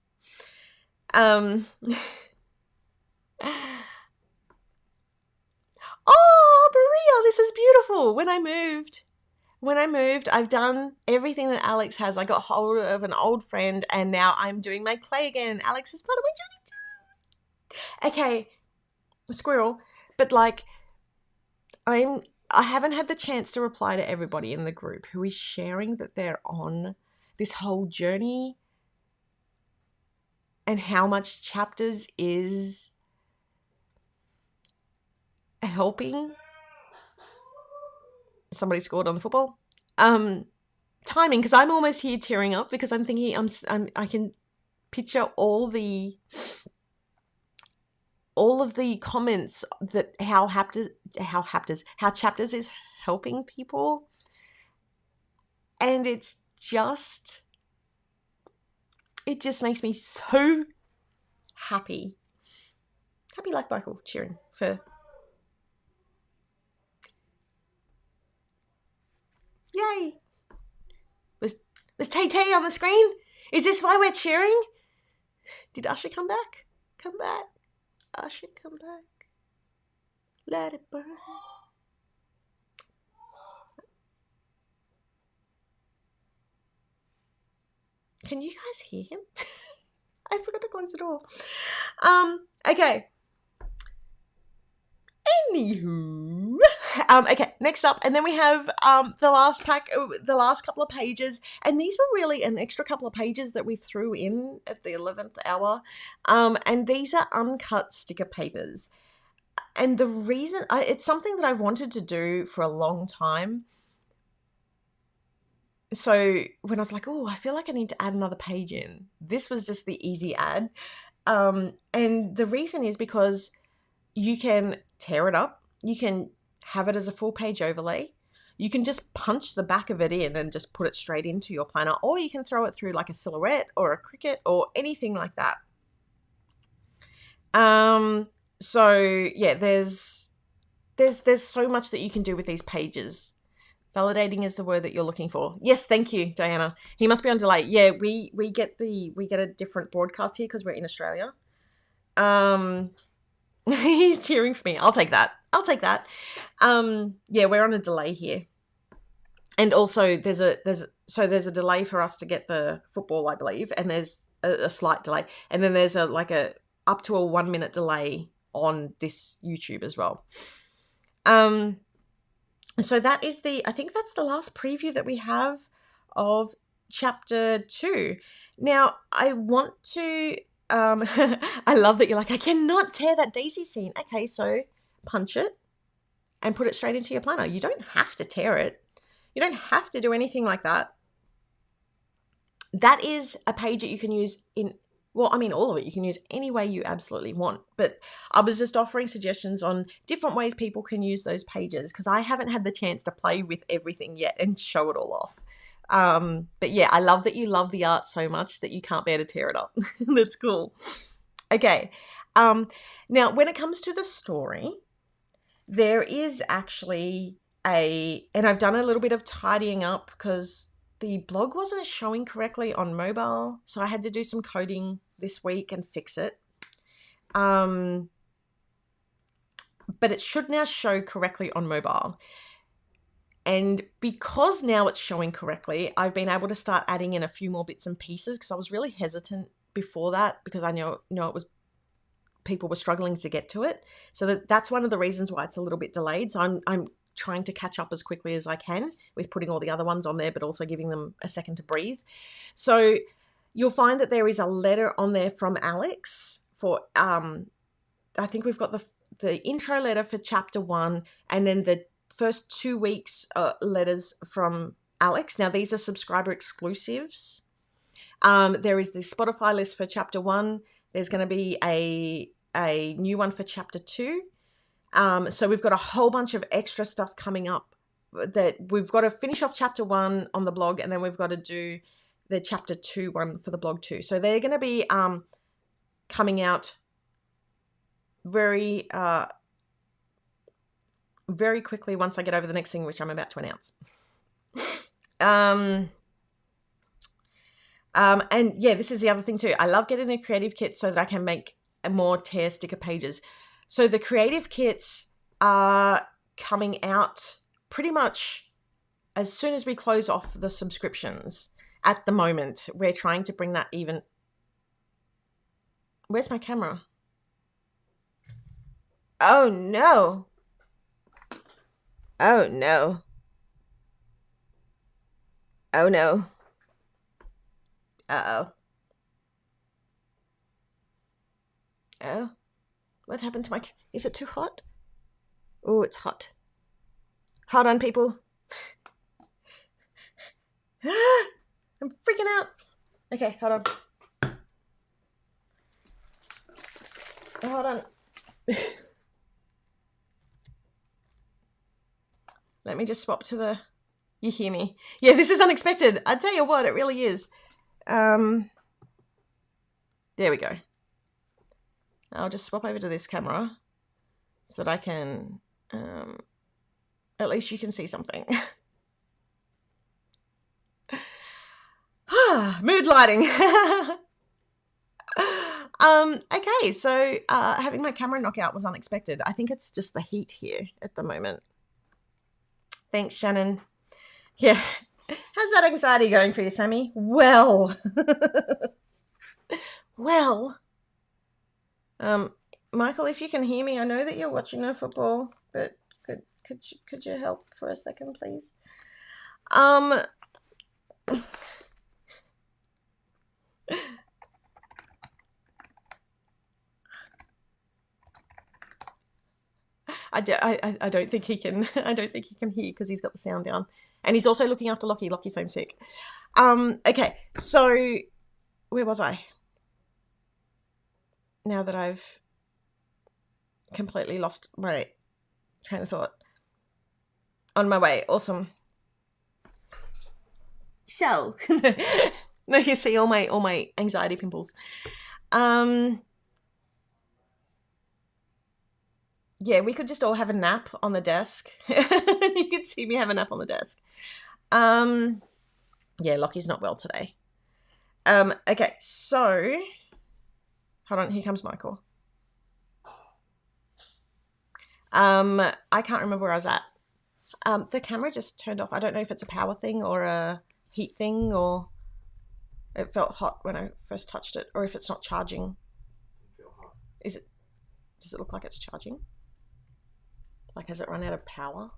Oh, Maria, this is beautiful. When I moved, I've done everything that Alex has. I got hold of an old friend, and now I'm doing my clay again. Alex is part of my journey too. Okay, squirrel. But I haven't had the chance to reply to everybody in the group who is sharing that they're on this whole journey and how much chapters is helping. Somebody scored on the football. Timing, because I'm almost here tearing up because I'm thinking I can picture all of the comments that how chapters is helping people, and it just makes me so happy like Michael cheering for. Yay! Was Tay on the screen? Is this why we're cheering? Did Usher come back? Come back. Usher, come back. Let it burn. Can you guys hear him? I forgot to close the door. Okay. Anywho. Okay, next up, and then we have the last couple of pages, and these were really an extra couple of pages that we threw in at the 11th hour, and these are uncut sticker papers. And the reason, it's something that I've wanted to do for a long time. So when I was like, oh, I feel like I need to add another page in, this was just the easy add. And the reason is because you can tear it up. You can have it as a full page overlay. You can just punch the back of it in and just put it straight into your planner, or you can throw it through like a silhouette or a cricket or anything like that. So yeah, there's so much that you can do with these pages. Validating is the word that you're looking for. Yes, thank you, Diana. He must be on delay. Yeah, we get a different broadcast here because we're in Australia. He's cheering for me. I'll take that. Yeah, we're on a delay here. And also there's a delay for us to get the football, I believe, and there's a slight delay. And then there's a up to a 1 minute delay on this YouTube as well. So that is I think that's the last preview that we have of chapter 2. Now, I want to, I love that you're like, I cannot tear that Daisy scene. Okay, so punch it and put it straight into your planner. You don't have to tear it. You don't have to do anything like that. That is a page that you can use all of it you can use any way you absolutely want. But I was just offering suggestions on different ways people can use those pages because I haven't had the chance to play with everything yet and show it all off. But yeah, I love that you love the art so much that you can't bear to tear it up. That's cool. Okay. Now, when it comes to the story, there is actually and I've done a little bit of tidying up because the blog wasn't showing correctly on mobile, so I had to do some coding this week and fix it. But it should now show correctly on mobile. And because now it's showing correctly, I've been able to start adding in a few more bits and pieces because I was really hesitant before that because I know it was people were struggling to get to it. So that's one of the reasons why it's a little bit delayed. So I'm trying to catch up as quickly as I can with putting all the other ones on there, but also giving them a second to breathe. So you'll find that there is a letter on there from Alex for, I think we've got the intro letter for chapter 1 and then the first 2 weeks letters from Alex. Now, these are subscriber exclusives. There is the Spotify list for chapter 1. There's going to be a new one for chapter 2. So we've got a whole bunch of extra stuff coming up that we've got to finish off chapter 1 on the blog, and then we've got to do the chapter 2 one for the blog too. So they're going to be coming out very very quickly once I get over the next thing, which I'm about to announce. And yeah, this is the other thing too. I love getting the creative kits so that I can make more tear sticker pages. So the creative kits are coming out pretty much as soon as we close off the subscriptions. At the moment, we're trying to bring that even. Where's my camera? Oh no. Oh no. Oh no. Uh-oh. Oh. What happened to my... Is it too hot? Oh, it's hot. Hold on, people. I'm freaking out. Okay, hold on. Hold on. Let me just swap to the... You hear me? Yeah, this is unexpected. I tell you what, it really is. There we go. I'll just swap over to this camera so that I can... at least you can see something. Mood lighting. Okay, so having my camera knock out was unexpected. I think it's just the heat here at the moment. Thanks, Shannon. Yeah. How's that anxiety going for you, Sami? Well. Well. Michael, if you can hear me, I know that you're watching the football, but could you help for a second, please? I don't think he can. I don't think he can hear because he's got the sound down, and he's also looking after Lockie. Lockie's home sick. Okay, so where was I? Now that I've completely lost my train of thought. On my way. Awesome. So no, you see all my anxiety pimples. Yeah, we could just all have a nap on the desk. You could see me have a nap on the desk. Yeah, Lockie's not well today. Okay, so hold on, here comes Michael. I can't remember where I was at. The camera just turned off. I don't know if it's a power thing or a heat thing, or it felt hot when I first touched it, or if it's not charging. Feel hot. Does it look like it's charging? Like, has it run out of power?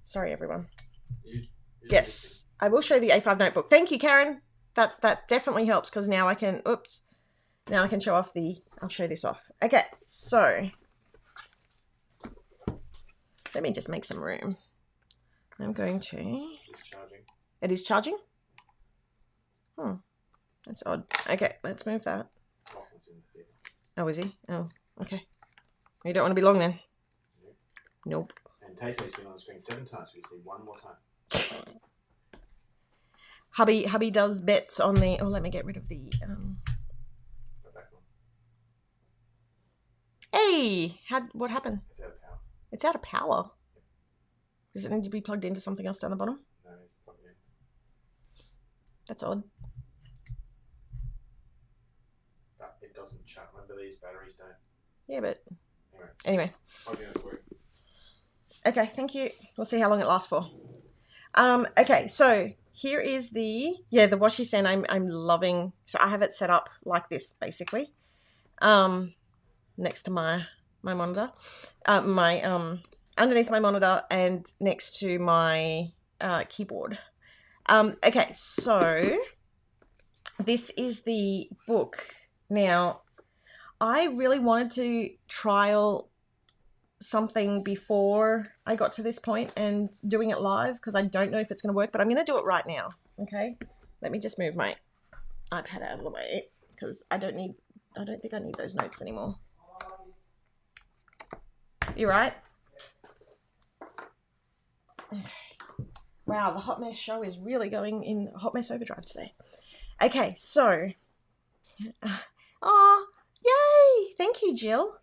Sorry, everyone. Yes, I will show the A5 notebook. Thank you, Karen. That definitely helps because now I can, now I can show off I'll show this off. Okay, so let me just make some room. I'm going to... It's charging. It is charging? That's odd. Okay, let's move that. Oh, is he? Oh, okay. You don't want to be long then? Nope. And Tay-Tay's been on the screen 7 times. We see one more time. Hubby does bets on the... Oh, let me get rid of the... Go back on. Hey! What happened? It's out of power. It's out of power. Does it need to be plugged into something else down the bottom? No, it's plugged in. That's odd. But it doesn't charge. Remember, these batteries don't. Yeah, but... Anyway. Okay, thank you. We'll see how long it lasts for. Okay, so here is the washi stand. I'm loving. So I have it set up like this, basically. Next to my monitor. Underneath my monitor and next to my keyboard. Okay, so this is the book. Now, I really wanted to trial something before I got to this point and doing it live because I don't know if it's going to work, but I'm going to do it right now. Okay, let me just move my iPad out of the way because I don't think I need those notes anymore. You right? Okay. Wow, the Hot Mess show is really going in Hot Mess Overdrive today. Okay, so oh, yay! Thank you, Jill.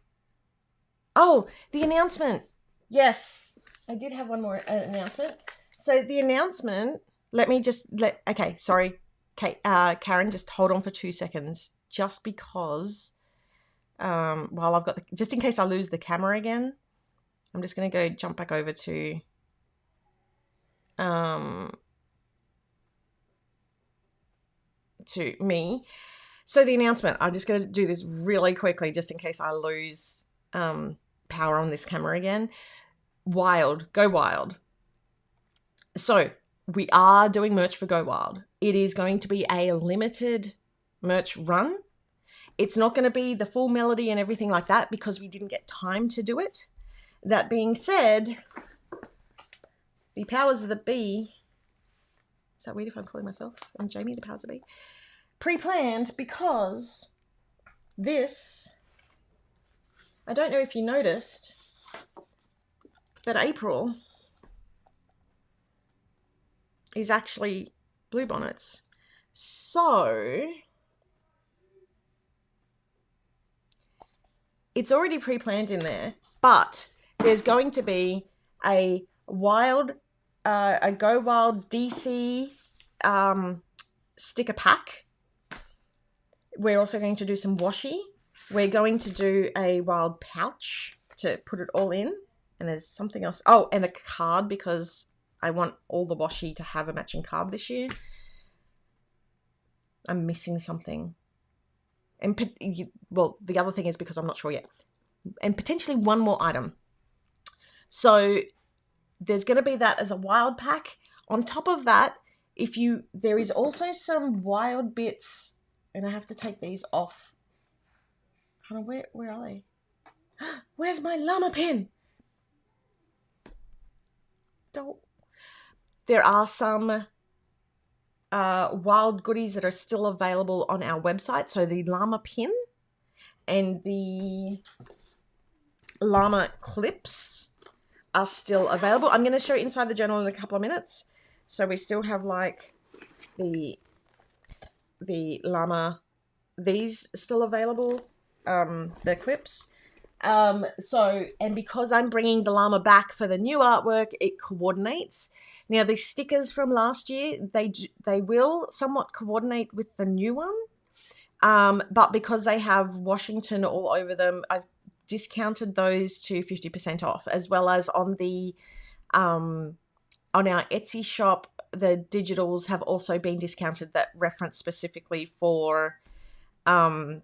Oh, the announcement. Yes, I did have one more announcement. So the announcement, okay, sorry, Kate, Karen, just hold on for 2 seconds, just because, while I've got just in case I lose the camera again, I'm just going to jump back over to, me. So the announcement, I'm just going to do this really quickly, just in case I lose, power on this camera again. Wild, go wild. So we are doing merch for Go Wild. It is going to be a limited merch run, It's not going to be the full melody and everything like that because we didn't get time to do it. That being said, the powers of the bee, is that weird if I'm calling myself and Jamie the powers of the bee? Pre-planned because this, I don't know if you noticed, but April is actually bluebonnets. So it's already pre-planned in there, but there's going to be a wild, a Go Wild DC sticker pack. We're also going to do some washi. We're going to do a wild pouch to put it all in. And there's something else. Oh, and a card because I want all the washi to have a matching card this year. I'm missing something. And, well, the other thing is because I'm not sure yet. And potentially one more item. So there's going to be that as a wild pack. On top of that, there is also some wild bits, and I have to take these off. Hold on, where are they? Where's my llama pin? There are some wild goodies that are still available on our website. So the llama pin and the llama clips are still available. I'm going to show you inside the journal in a couple of minutes. So we still have like the llama, these still available, the clips. And because I'm bringing the llama back for the new artwork, it coordinates. Now, the stickers from last year, they will somewhat coordinate with the new one. But because they have Washington all over them, I've discounted those to 50% off, as well as on the on our Etsy shop, the digitals have also been discounted that reference specifically for Wild.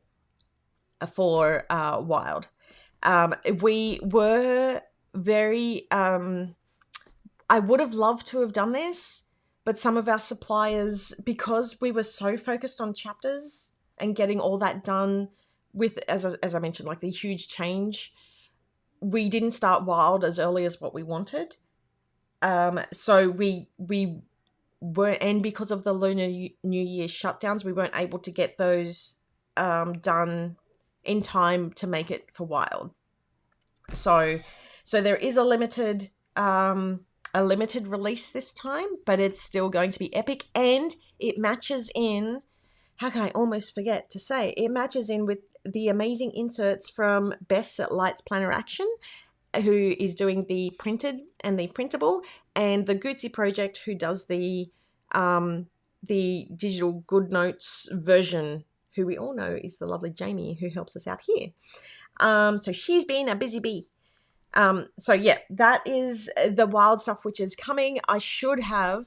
We were very, I would have loved to have done this, but some of our suppliers, because we were so focused on chapters and getting all that done with, as I mentioned, like the huge change, we didn't start Wild as early as what we wanted. So we were, and because of the Lunar New Year shutdowns, we weren't able to get those done in time to make it for Wild. So there is a limited release this time, but it's still going to be epic, and it matches in, how can I almost forget to say, it matches in with the amazing inserts from Bess at Lights Planner Action, who is doing the printed and the printable, and the Gucci Project, who does the digital good notes version, who we all know is the lovely Jamie, who helps us out here. So she's been a busy bee. So yeah, that is the Wild stuff which is coming. I should have,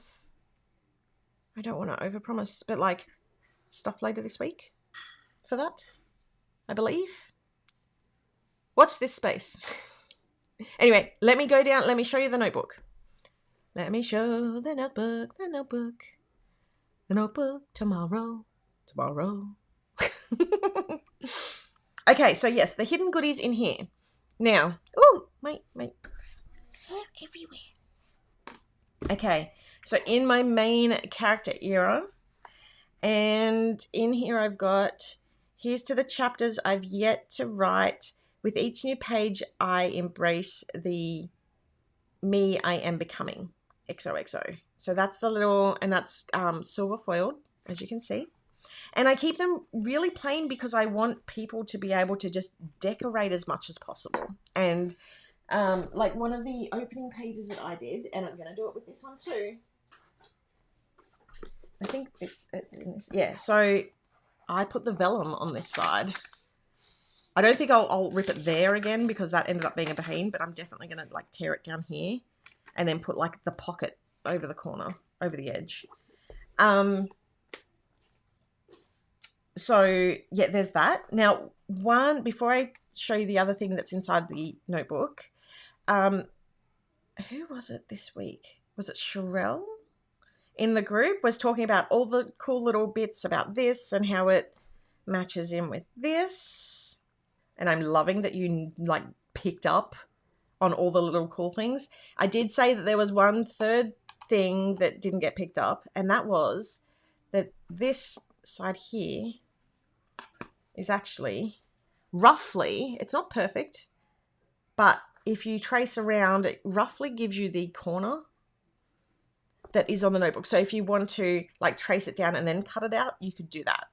I don't want to overpromise, but like stuff later this week for that, I believe. Watch this space. Anyway, let me go down. Let me show you the notebook. Let me show the notebook, the notebook tomorrow. Okay, so yes, the hidden goodies in here. Now, oh, my hair everywhere. Okay, so in my main character era, and in here I've got, here's to the chapters I've yet to write. With each new page, I embrace the me I am becoming. XOXO. So that's the little, and that's silver foiled, as you can see. And I keep them really plain because I want people to be able to just decorate as much as possible. And like one of the opening pages that I did, and I'm going to do it with this one too. I think this is in this. Yeah, so I put the vellum on this side. I don't think I'll rip it there again because that ended up being a pain, but I'm definitely going to like tear it down here and then put like the pocket over the corner, over the edge. So yeah, there's that. Now, before I show you the other thing that's inside the notebook, who was it this week? Was it Sherelle in the group was talking about all the cool little bits about this and how it matches in with this. And I'm loving that you like picked up on all the little cool things. I did say that there was one third thing that didn't get picked up, and that was that this side here is actually roughly, it's not perfect, but if you trace around, it roughly gives you the corner that is on the notebook. So if you want to like trace it down and then cut it out, you could do that.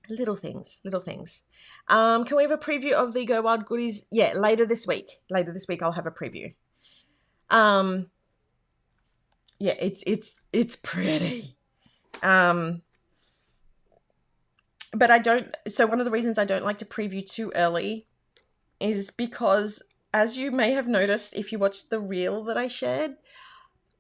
Little things. Can we have a preview of the Go Wild goodies? Yeah, later this week. Later this week I'll have a preview. Yeah, it's pretty. But I don't, so one of the reasons I don't like to preview too early is because, as you may have noticed if you watched the reel that I shared,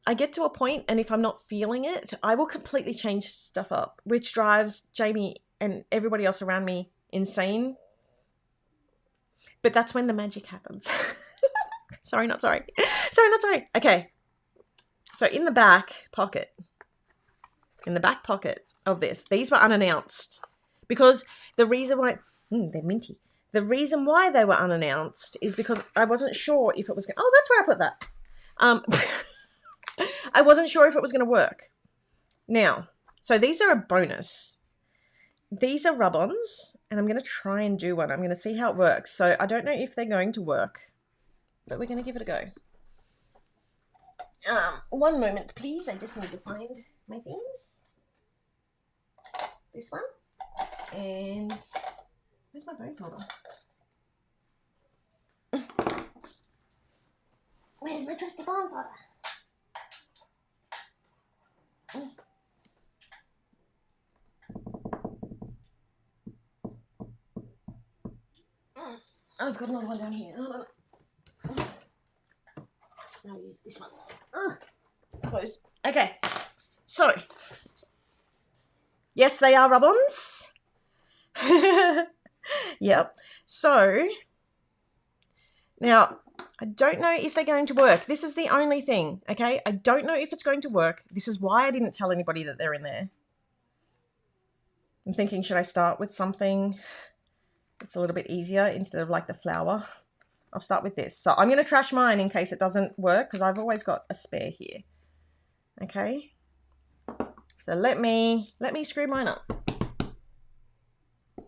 I get to a point and if I'm not feeling it, I will completely change stuff up, which drives Jamie and everybody else around me insane. But that's when the magic happens. Sorry, not sorry. Sorry, not sorry. Okay. So in the back pocket of this, these were unannounced. Because the reason why, they're minty. The reason why they were unannounced is because I wasn't sure if it was going to, oh, that's where I put that. I wasn't sure if it was going to work. Now, so these are a bonus. These are rub-ons, and I'm going to try and do one. I'm going to see how it works. So I don't know if they're going to work, but we're going to give it a go. One moment, please. I just need to find my things. This one. And where's my bone folder? Where's my trusty bone folder? I've got another one down here. I'll use this one. Close. Okay. So, yes, they are rub-ons. Yep. So, now, I don't know if they're going to work. This is the only thing, okay? I don't know if it's going to work. This is why I didn't tell anybody that they're in there. I'm thinking, should I start with something that's a little bit easier instead of like the flower? I'll start with this. So I'm going to trash mine in case it doesn't work because I've always got a spare here. Okay. So let me screw mine up.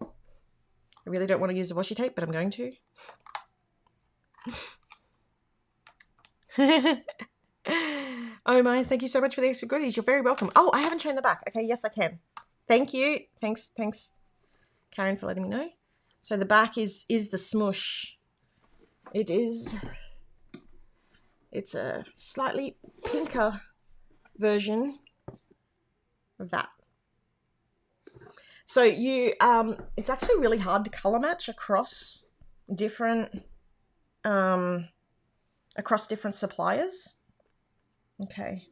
I really don't want to use the washi tape, but I'm going to. Oh my, thank you so much for the extra goodies. You're very welcome. Oh, I haven't shown the back. Okay, yes, I can. Thank you. Thanks, Karen, for letting me know. So the back is the smush. It's a slightly pinker version of that. So you, it's actually really hard to color match across different suppliers. Okay.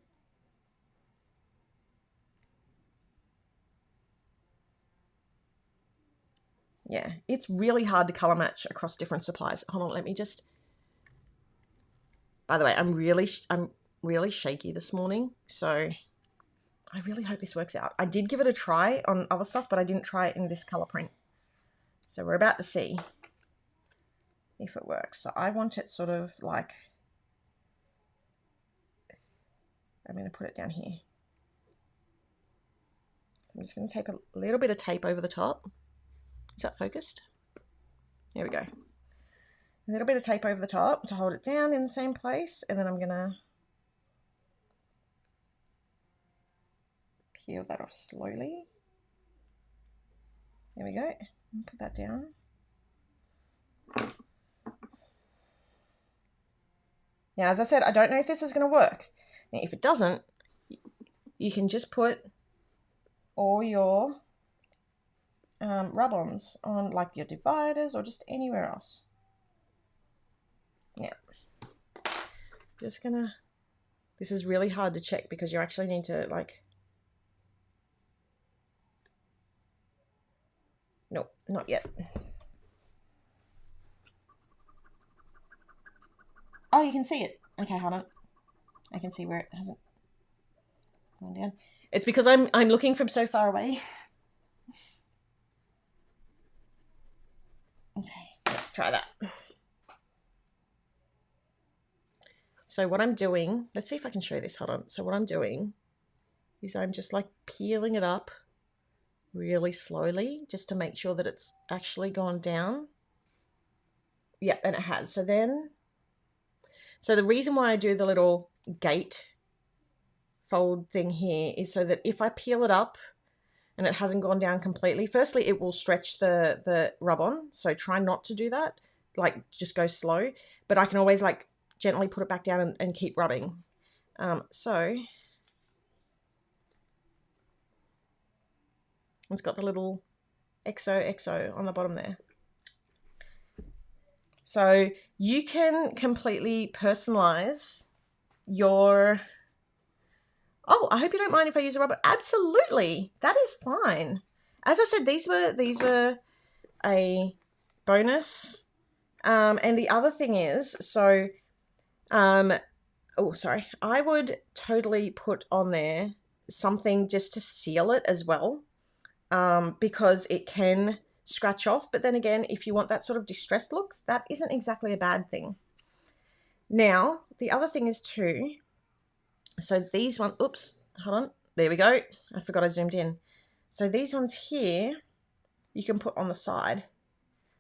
Yeah, it's really hard to color match across different suppliers. Hold on, let me just. By the way, I'm really shaky this morning, so I really hope this works out. I did give it a try on other stuff, but I didn't try it in this color print. So we're about to see if it works. So I want it sort of like, I'm going to put it down here. I'm just going to tape a little bit of tape over the top. Is that focused? There we go. A little bit of tape over the top to hold it down in the same place, and then I'm going to peel that off slowly. There we go. Put that down. Now, as I said, I don't know if this is going to work. Now, if it doesn't, you can just put all your rub-ons on like your dividers or just anywhere else. Yeah. Just gonna, this is really hard to check because you actually need to like, nope, not yet. Oh, you can see it. Okay, hold on. I can see where it hasn't gone down. It's because I'm looking from so far away. let's try that. So what I'm doing, let's see if I can show you this. Hold on. So what I'm doing is I'm just like peeling it up really slowly just to make sure that it's actually gone down. Yeah, and it has. So the reason why I do the little gate fold thing here is so that if I peel it up and it hasn't gone down completely, firstly, it will stretch the rub-on. So try not to do that. Like, just go slow. But I can always like gently put it back down and keep rubbing. So it's got the little XOXO on the bottom there. So you can completely personalize your... Oh, I hope you don't mind if I use a rubber. Absolutely. That is fine. As I said, these were a bonus. And the other thing is, so... oh, sorry. I would totally put on there something just to seal it as well, because it can scratch off. But then again, if you want that sort of distressed look, that isn't exactly a bad thing. Now, the other thing is too, so these ones, oops, hold on. There we go. I forgot I zoomed in. So these ones here, you can put on the side.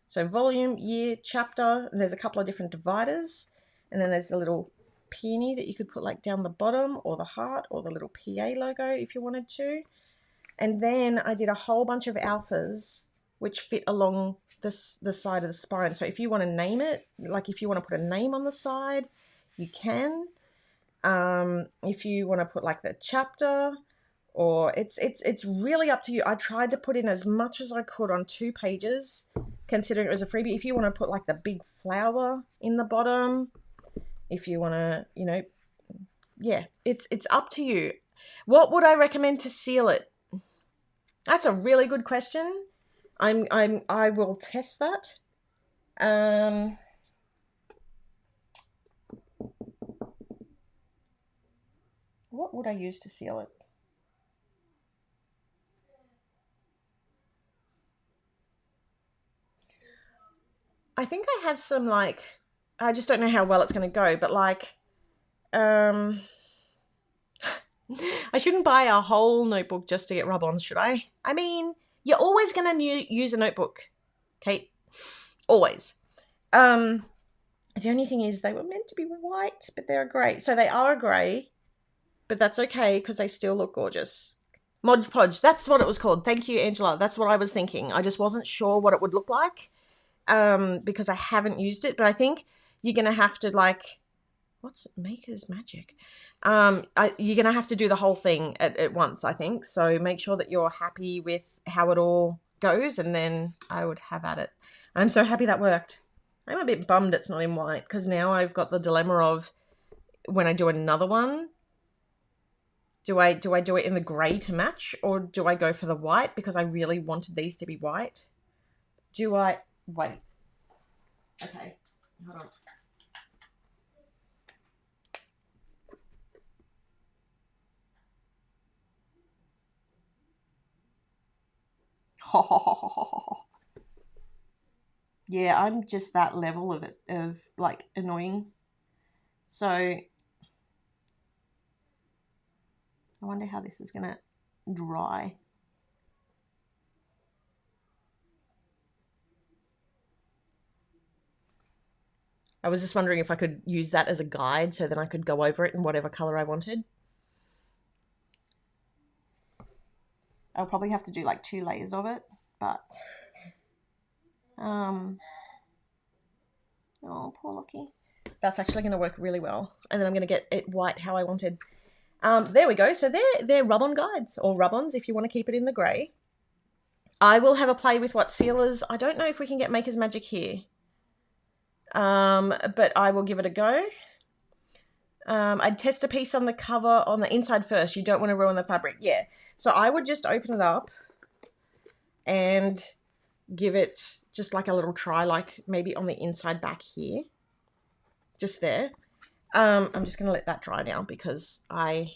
So volume, year, chapter, and there's a couple of different dividers. And then there's a little peony that you could put like down the bottom, or the heart, or the little PA logo if you wanted to. And then I did a whole bunch of alphas which fit along the side of the spine. So if you want to name it, like if you want to put a name on the side, you can. If you want to put like the chapter, or it's really up to you. I tried to put in as much as I could on 2 pages, considering it was a freebie. If you want to put like the big flower in the bottom, if you want to, you know, yeah, it's up to you. What would I recommend to seal it? That's a really good question. I will test that. What would I use to seal it? I think I have some, like, I just don't know how well it's going to go, but like, I shouldn't buy a whole notebook just to get rub-ons, should I? I mean, you're always going to use a notebook, Kate. Always. The only thing is they were meant to be white, but they're grey. So they are grey, but that's okay because they still look gorgeous. Mod Podge, that's what it was called. Thank you, Angela. That's what I was thinking. I just wasn't sure what it would look like because I haven't used it. But I think you're going to have to, like, what's Maker's Magic? You're going to have to do the whole thing at once, I think. So make sure that you're happy with how it all goes, and then I would have at it. I'm so happy that worked. I'm a bit bummed it's not in white because now I've got the dilemma of when I do another one, do I do it in the grey to match, or do I go for the white because I really wanted these to be white? Do I... Wait. Okay. Hold on. Yeah, I'm just that level of like annoying. So I wonder how this is gonna dry. I was just wondering if I could use that as a guide so then I could go over it in whatever color I wanted. I'll probably have to do like 2 layers of it, but oh, poor Lockie. That's actually going to work really well. And then I'm going to get it white how I wanted. There we go. So they're rub-on guides, or rub-ons if you want to keep it in the grey. I will have a play with what sealers. I don't know if we can get Maker's Magic here. But I will give it a go. I'd test a piece on the cover on the inside first. You don't want to ruin the fabric. Yeah. So I would just open it up and give it just like a little try, like maybe on the inside back here. Just there. I'm just going to let that dry now because I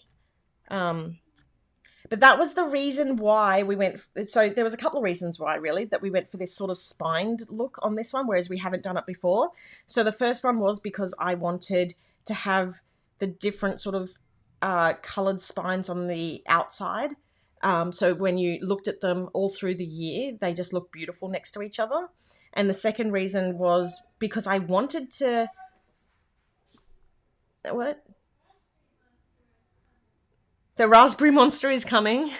But that was the reason why we went. So there was a couple of reasons why, really, that we went for this sort of spined look on this one, whereas we haven't done it before. So the first one was because I wanted to have the different sort of coloured spines on the outside. So when you looked at them all through the year, they just look beautiful next to each other. And the second reason was because I wanted to... What? The raspberry monster is coming.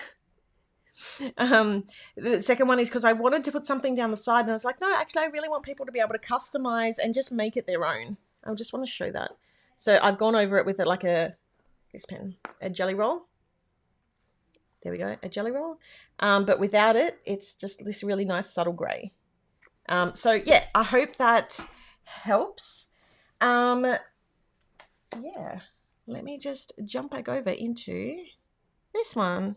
The second one is because I wanted to put something down the side, and I was like, no, actually, I really want people to be able to customize and just make it their own. I just want to show that. So I've gone over it with it like a jelly roll. There we go, a jelly roll. But without it, it's just this really nice subtle grey. So yeah, I hope that helps. Yeah. Let me just jump back over into this one.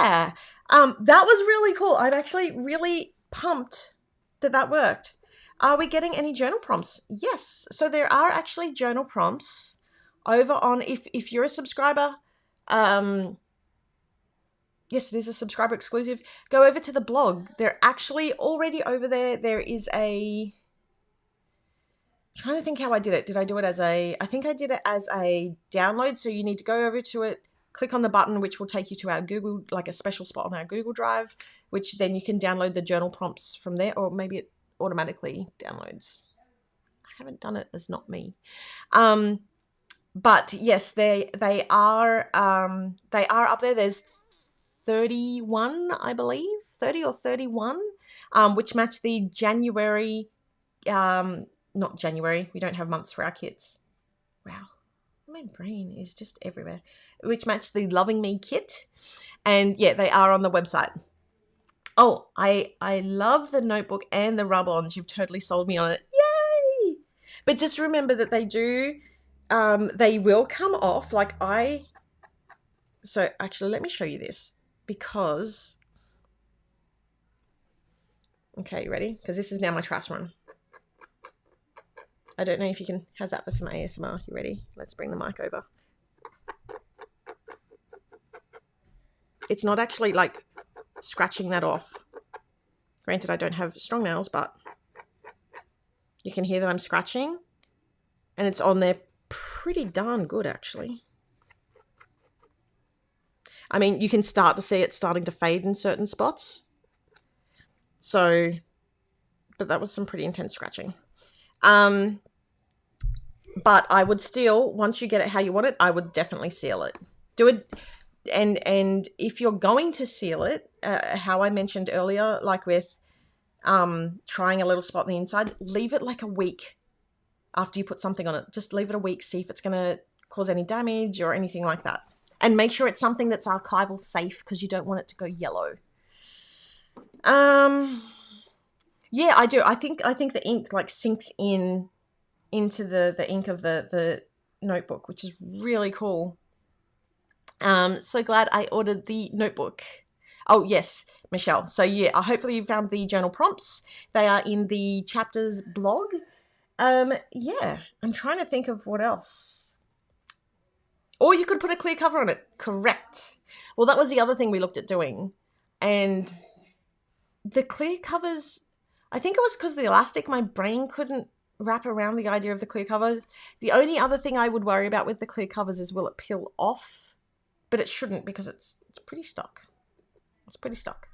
Yeah, that was really cool. I'm actually really pumped that worked. Are we getting any journal prompts? Yes. So there are actually journal prompts over on, if you're a subscriber, yes, it is a subscriber exclusive. Go over to the blog. They're actually already over there. There is a... I'm trying to think how I did it. Did I do it as I think I did it as a download. So you need to go over to it, click on the button, which will take you to our Google, like a special spot on our Google Drive, which then you can download the journal prompts from there, or maybe it automatically downloads. I haven't done it as not me. But yes, they are up there. There's 31, I believe, 30 or 31, which match the January, not January. We don't have months for our kids. Wow. My brain is just everywhere. Which match the Loving Me kit. And yeah, they are on the website. Oh, I love the notebook and the rub-ons. You've totally sold me on it. Yay! But just remember that they do, they will come off. So actually, let me show you this. Because, okay, you ready? Because this is now my trash run. I don't know if you can, how's that for some ASMR? You ready? Let's bring the mic over. It's not actually like scratching that off. Granted, I don't have strong nails, but you can hear that I'm scratching. And it's on there pretty darn good, actually. I mean, you can start to see it starting to fade in certain spots. So, but that was some pretty intense scratching. But I would still, once you get it how you want it, I would definitely seal it. Do it, and if you're going to seal it, how I mentioned earlier, like with trying a little spot on the inside, leave it like a week after you put something on it. Just leave it a week, see if it's going to cause any damage or anything like that. And make sure it's something that's archival safe, because you don't want it to go yellow. Yeah, I do. I think the ink like sinks into the ink of the notebook, which is really cool. So glad I ordered the notebook. Oh yes, Michelle. So yeah, hopefully you found the journal prompts. They are in the chapters blog. Yeah, I'm trying to think of what else. Or you could put a clear cover on it. Correct. Well, that was the other thing we looked at doing. And the clear covers, I think it was because of the elastic, my brain couldn't wrap around the idea of the clear covers. The only other thing I would worry about with the clear covers is, will it peel off? But it shouldn't, because it's pretty stock. It's pretty stock.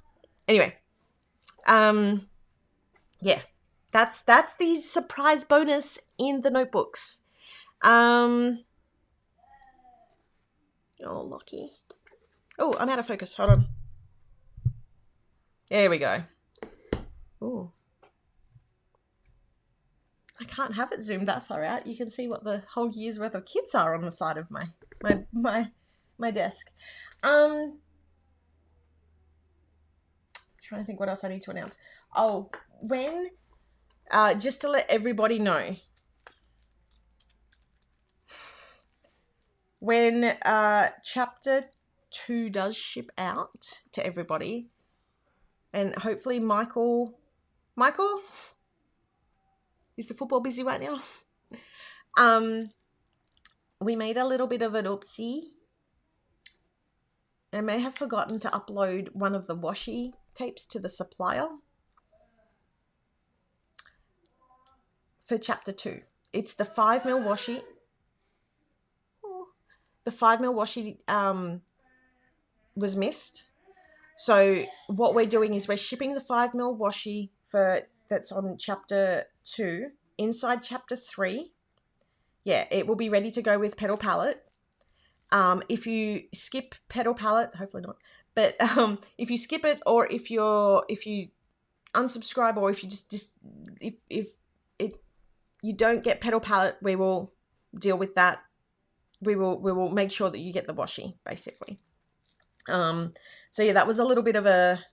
Anyway, yeah, that's the surprise bonus in the notebooks. Oh, Lockie. Oh, I'm out of focus. Hold on. There we go. Ooh. I can't have it zoomed that far out. You can see what the whole year's worth of kits are on the side of my desk. Trying to think what else I need to announce. Oh, when, just to let everybody know, when chapter 2 does ship out to everybody, and hopefully Michael, is the football busy right now? We made a little bit of an oopsie. I may have forgotten to upload one of the washi tapes to the supplier for chapter 2. It's the 5mm washi. The 5mm washi was missed. So what we're doing is we're shipping the 5mm washi that's on chapter 2 inside chapter 3. Yeah, it will be ready to go with Petal Palette. If you skip Petal Palette, hopefully not, but if you skip it, or if you unsubscribe, or if you if you don't get Petal Palette, we will deal with that. We will make sure that you get the washi, basically. So yeah, that was a little bit of a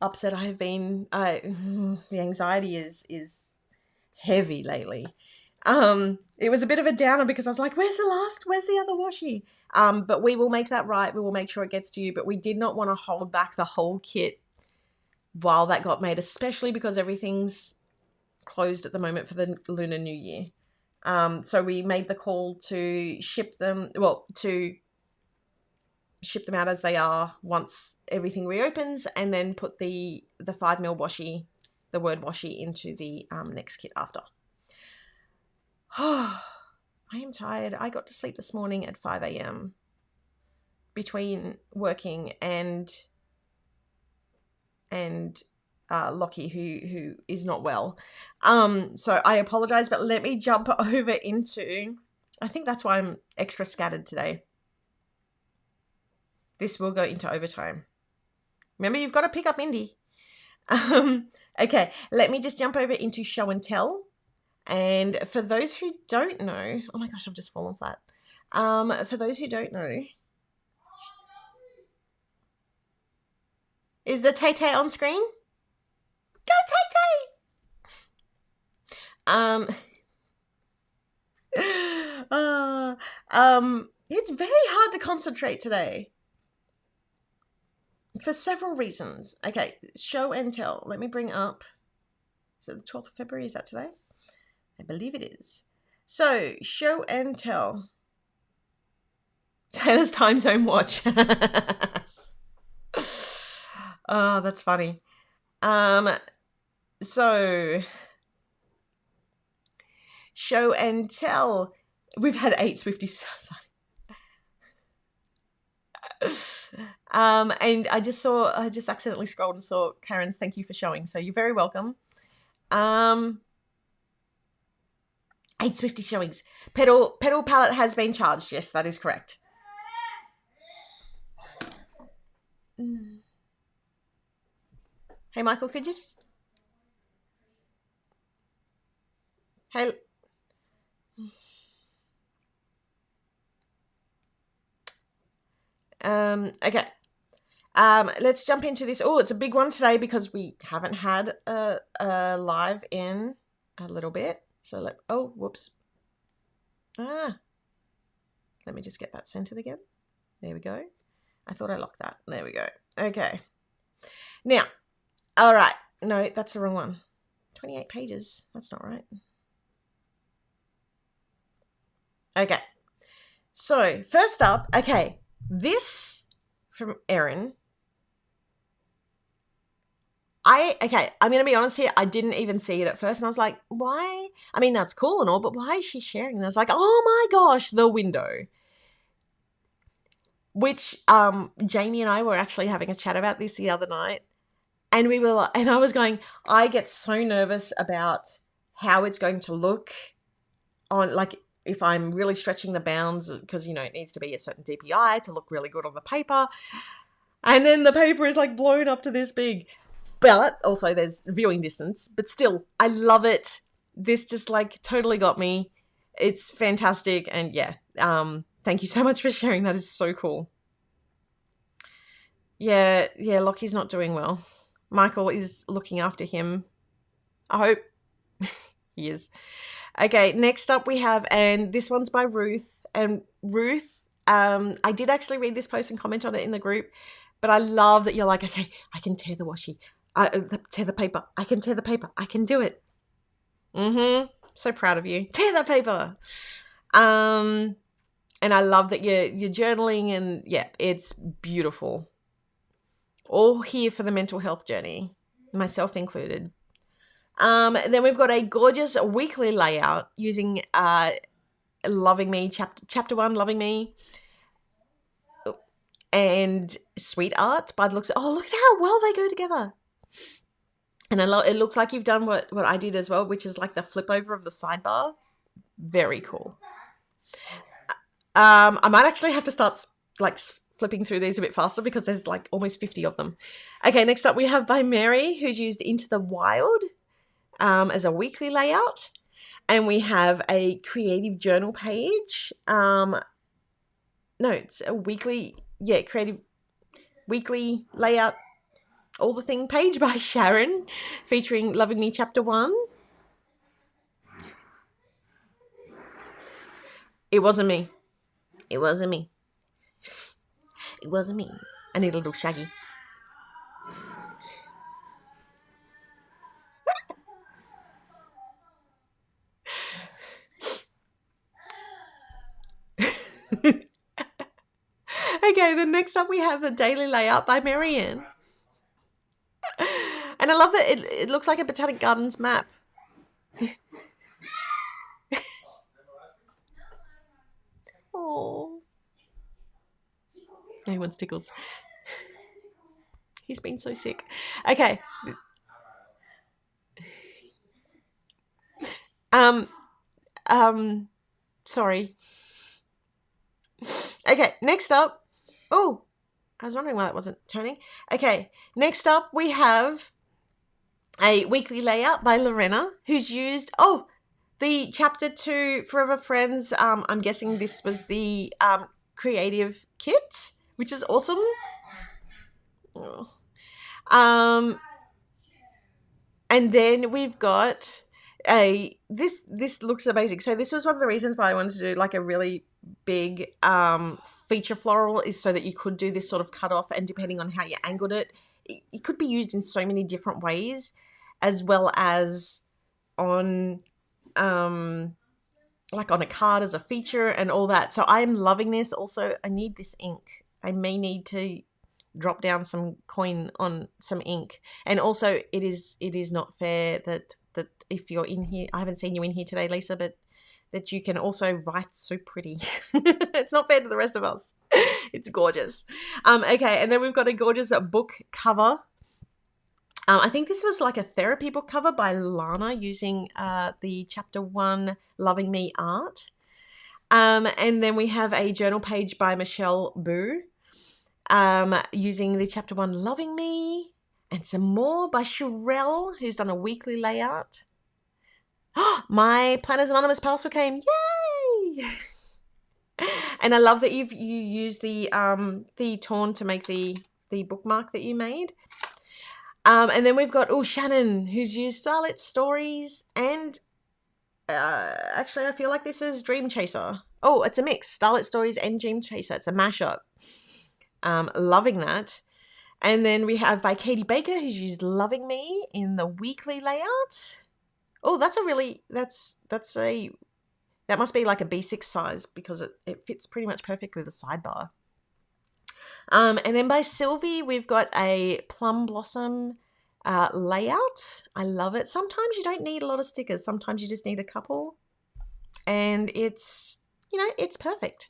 upset. The anxiety is heavy lately. It was a bit of a downer because I was like, where's the other washi? But we will make that right. We will make sure it gets to you, but we did not want to hold back the whole kit while that got made, especially because everything's closed at the moment for the Lunar New Year. So we made the call to ship them out as they are once everything reopens, and then put the 5mm washi, the word washi, into the next kit after. I am tired. I got to sleep this morning at 5 a.m. between working and Lockie, who is not well. So I apologize, but let me jump over into, I think that's why I'm extra scattered today. This will go into overtime. Remember, you've got to pick up Indy. Okay, let me just jump over into show and tell. And for those who don't know, oh my gosh, I've just fallen flat. For those who don't know, is the Tay-Tay on screen? Go Tay-Tay! It's very hard to concentrate today for several reasons. Okay, show and tell. Let me bring up, is it the 12th of February? Is that today? I believe it is. So, show and tell. Taylor's time zone watch. Oh, that's funny. So, show and tell. We've had 8 Swifties. And I just accidentally scrolled and saw Karen's thank you for showing. So you're very welcome. 8 Swifty showings. Petal Palette has been charged. Yes, that is correct. Hey, Michael, could you just... Hey... Okay. Let's jump into this. Oh, it's a big one today because we haven't had a live in a little bit. So whoops. Let me just get that centered again. There we go. I thought I locked that. There we go. Okay. Now, all right. No, that's the wrong one. 28 pages. That's not right. Okay. So, first up, okay. This from Erin. I'm going to be honest here. I didn't even see it at first. And I was like, why? I mean, that's cool and all, but why is she sharing? And I was like, oh my gosh, the window. Which Jamie and I were actually having a chat about this the other night. And I was going, I get so nervous about how it's going to look on, like, if I'm really stretching the bounds, because, it needs to be a certain DPI to look really good on the paper. And then the paper is like blown up to this big. But also there's viewing distance. But still, I love it. This just like totally got me. It's fantastic. And yeah, thank you so much for sharing. That is so cool. Yeah, Lockie's not doing well. Michael is looking after him. I hope he is. Okay, next up we have, and this one's by Ruth. And Ruth, I did actually read this post and comment on it in the group, but I love that you're like, okay, I can tear the washi. Tear the paper. I can tear the paper. I can do it. So proud of you. Tear that paper. And I love that you're journaling, and yeah, it's beautiful. All here for the mental health journey, myself included. Then we've got a gorgeous weekly layout using Loving Me, chapter 1, Loving Me, and Sweet Art by the looks. Oh, look at how well they go together. And it looks like you've done what I did as well, which is like the flip over of the sidebar. Very cool. I might actually have to start like flipping through these a bit faster because there's like almost 50 of them. Okay, next up we have by Mary, who's used Into the Wild as a weekly layout. And we have a creative journal page. No, it's a weekly, creative weekly layout, all the thing page by Sharon, featuring Loving Me Chapter 1. It wasn't me. It wasn't me. It wasn't me. I need a little shaggy. Okay, then next up we have the daily layout by Marianne. And I love that it looks like a Botanic Gardens map. Oh. He wants tickles. He's been so sick. Okay. Sorry. Okay, next up. Oh, I was wondering why that wasn't turning. Okay, next up we have a weekly layout by Lorena, who's used, the chapter 2 Forever Friends. I'm guessing this was the creative kit, which is awesome. Oh. And then we've got this looks amazing. So this was one of the reasons why I wanted to do like a really big feature floral, is so that you could do this sort of cut off, and depending on how you angled it could be used in so many different ways, as well as on like on a card as a feature and all that. So I'm loving this. Also, I need this ink. I may need to drop down some coin on some ink. And also it is not fair that if you're in here, I haven't seen you in here today, Lisa, but that you can also write so pretty. It's not fair to the rest of us. It's gorgeous. Okay, and then we've got a gorgeous book cover. I think this was like a therapy book cover by Lana, using the chapter 1 Loving Me art. And then we have a journal page by Michelle Boo, using the chapter 1 Loving Me, and some more by Sherelle, who's done a weekly layout. My Planners Anonymous parcel came. Yay! And I love that you used the torn to make the bookmark that you made. And then we've got Shannon, who's used Starlit Stories, and actually I feel like this is Dream Chaser. Oh, it's a mix, Starlit Stories and Dream Chaser. It's a mashup. Loving that. And then we have by Katie Baker, who's used Loving Me in the weekly layout. Oh, that must be like a B6 size, because it fits pretty much perfectly the sidebar. And then by Sylvie, we've got a Plum Blossom layout. I love it. Sometimes you don't need a lot of stickers. Sometimes you just need a couple. And it's perfect.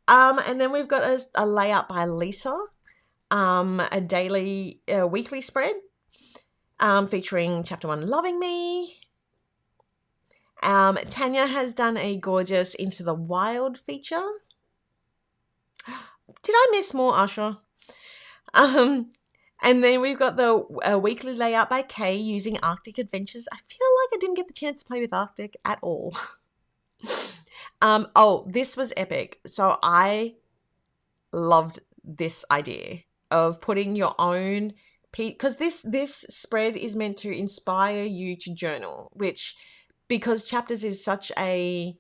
And then we've got a layout by Lisa, a weekly spread, featuring chapter 1 Loving Me. Tanya has done a gorgeous Into the Wild feature. Did I miss more, Usher? And then we've got the weekly layout by Kay, using Arctic Adventures. I feel like I didn't get the chance to play with Arctic at all. This was epic. So I loved this idea of putting your own, because this spread is meant to inspire you to journal, which, because chapters is such a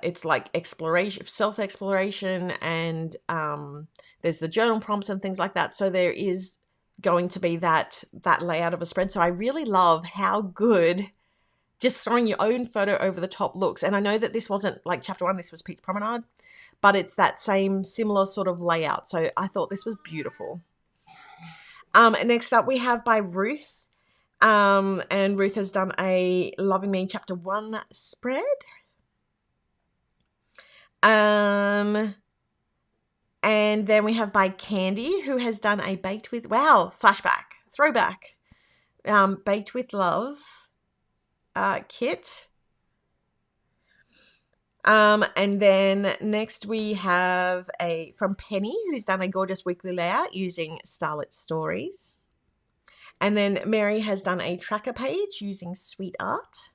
it's like exploration, self-exploration, and there's the journal prompts and things like that. So there is going to be that layout of a spread. So I really love how good just throwing your own photo over the top looks. And I know that this wasn't like chapter 1, this was Peach Promenade, but it's that same similar sort of layout. So I thought this was beautiful. Next up we have by Ruth. And Ruth has done a Loving Me chapter 1 spread. And then we have by Candy, who has done a Baked with, wow, flashback, throwback, Baked with Love kit. And then next we have from Penny, who's done a gorgeous weekly layout using Starlit Stories. And then Mary has done a tracker page using Sweet Art.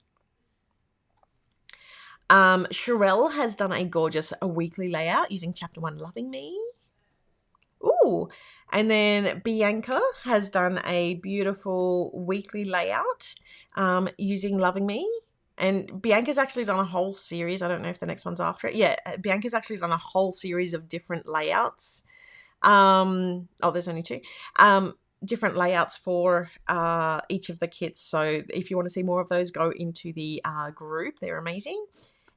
Sherelle has done a gorgeous weekly layout using chapter 1 Loving Me. Ooh, and then Bianca has done a beautiful weekly layout using Loving Me. And Bianca's actually done a whole series. I don't know if the next one's after it. Yeah, Bianca's actually done a whole series of different layouts. There's only 2. Different layouts for each of the kits. So if you want to see more of those, go into the group. They're amazing.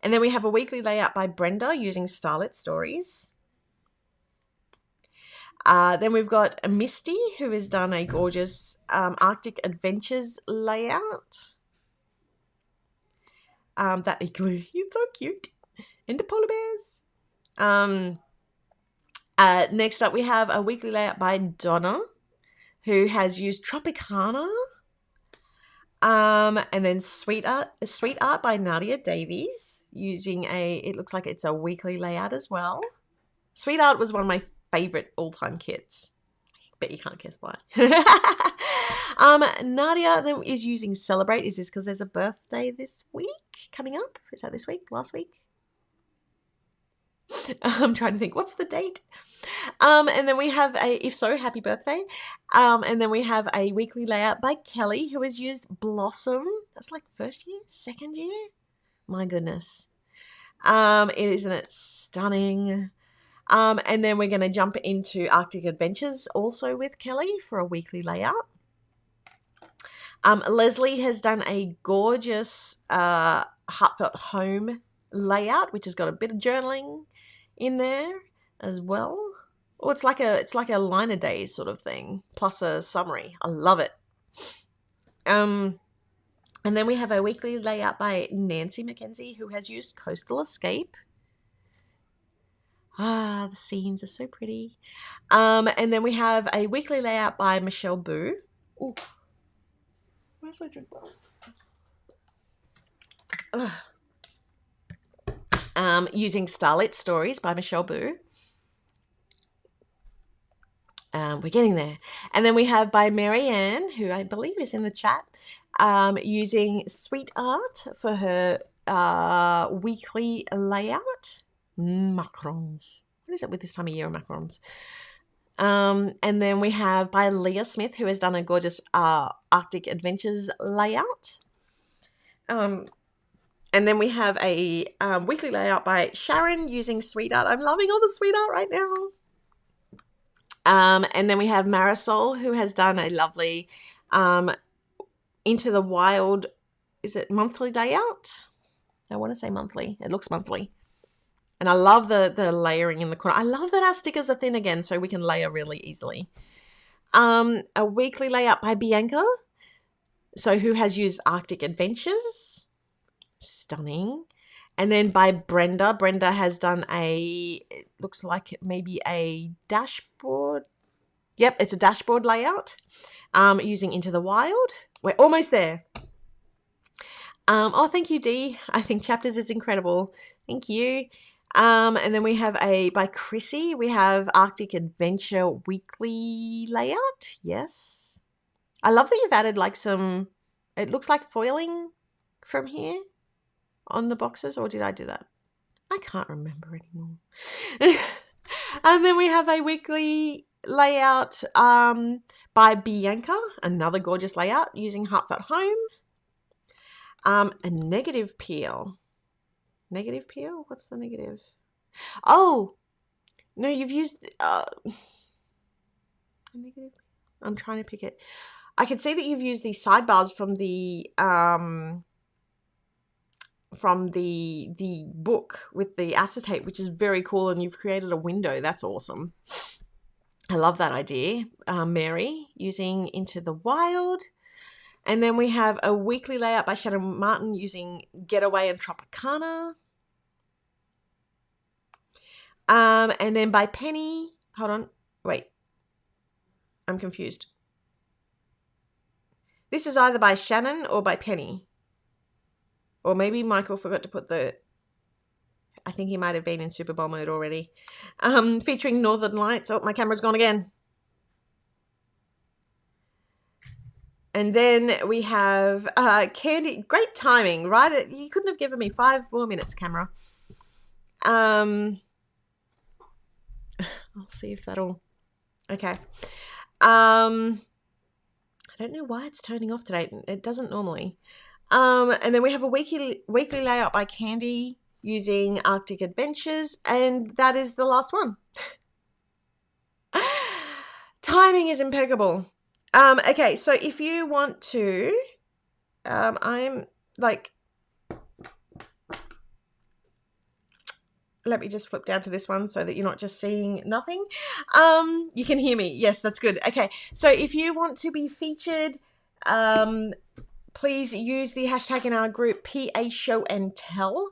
And then we have a weekly layout by Brenda using Starlit Stories. Then we've got Misty, who has done a gorgeous Arctic Adventures layout. That igloo, he's so cute. And the polar bears. Next up, we have a weekly layout by Donna, who has used Tropicana. And then Sweet Art by Nadia Davies, using it looks like it's a weekly layout as well. Sweet Art was one of my favorite all-time kits. I bet you can't guess why. Nadia then is using Celebrate. Is this because there's a birthday this week coming up? Is that this week? Last week? I'm trying to think. What's the date? And then we have if so, happy birthday. And then we have a weekly layout by Kelly, who has used Blossom. That's like first year, second year. My goodness. Isn't it stunning? And then we're going to jump into Arctic Adventures also with Kelly for a weekly layout. Leslie has done a gorgeous Heartfelt Home layout, which has got a bit of journaling in there as well. Oh, it's like a liner days sort of thing, plus a summary. I love it. And then we have a weekly layout by Nancy Mackenzie, who has used Coastal Escape. The scenes are so pretty. And then we have a weekly layout by Michelle Boo. Ooh. Where's my drink bottle? Using Starlit Stories by Michelle Boo. We're getting there. And then we have by Marianne, who I believe is in the chat, using Sweet Art for her weekly layout. Macarons. What is it with this time of year, macarons? And then we have by Leah Smith, who has done a gorgeous Arctic Adventures layout. And then we have a weekly layout by Sharon using Sweet Art. I'm loving all the Sweet Art right now. And then we have Marisol, who has done a lovely Into the Wild, is it monthly layout? I want to say monthly. It looks monthly. And I love the layering in the corner. I love that our stickers are thin again, so we can layer really easily. A weekly layout by Bianca, so who has used Arctic Adventures. Stunning. And then by Brenda. Brenda has done it looks like maybe a dashboard. Yep, it's a dashboard layout using Into the Wild. We're almost there. Thank you, Dee. I think Chapters is incredible. Thank you. And then we have by Chrissy, we have Arctic Adventure weekly layout. Yes. I love that you've added like it looks like foiling from here on the boxes, or did I do that? I can't remember anymore. And then we have a weekly layout by Bianca, another gorgeous layout using Heartfelt Home. A negative peel. Negative peel? What's the negative? Oh, no, you've used a negative. I'm trying to pick it. I can see that you've used the sidebars from the from the book with the acetate, which is very cool, and you've created a window. That's awesome. I love that idea. Mary using Into the Wild. And then we have a weekly layout by Shannon Martin using Getaway and Tropicana. And then by Penny, hold on, wait, I'm confused. This is either by Shannon or by Penny. Or maybe Michael forgot to put I think he might have been in Super Bowl mode already. Featuring Northern Lights. Oh, my camera's gone again. And then we have Candy. Great timing, right? You couldn't have given me 5 more minutes, camera. I'll see if that'll... Okay. I don't know why it's turning off today. It doesn't normally. And then we have a weekly layout by Candy using Arctic Adventures, and that is the last one. Timing is impeccable. Okay, so if you want to, I'm like, let me just flip down to this one so that you're not just seeing nothing. You can hear me. Yes, that's good. Okay, so if you want to be featured, please use the hashtag in our group PA Show and Tell.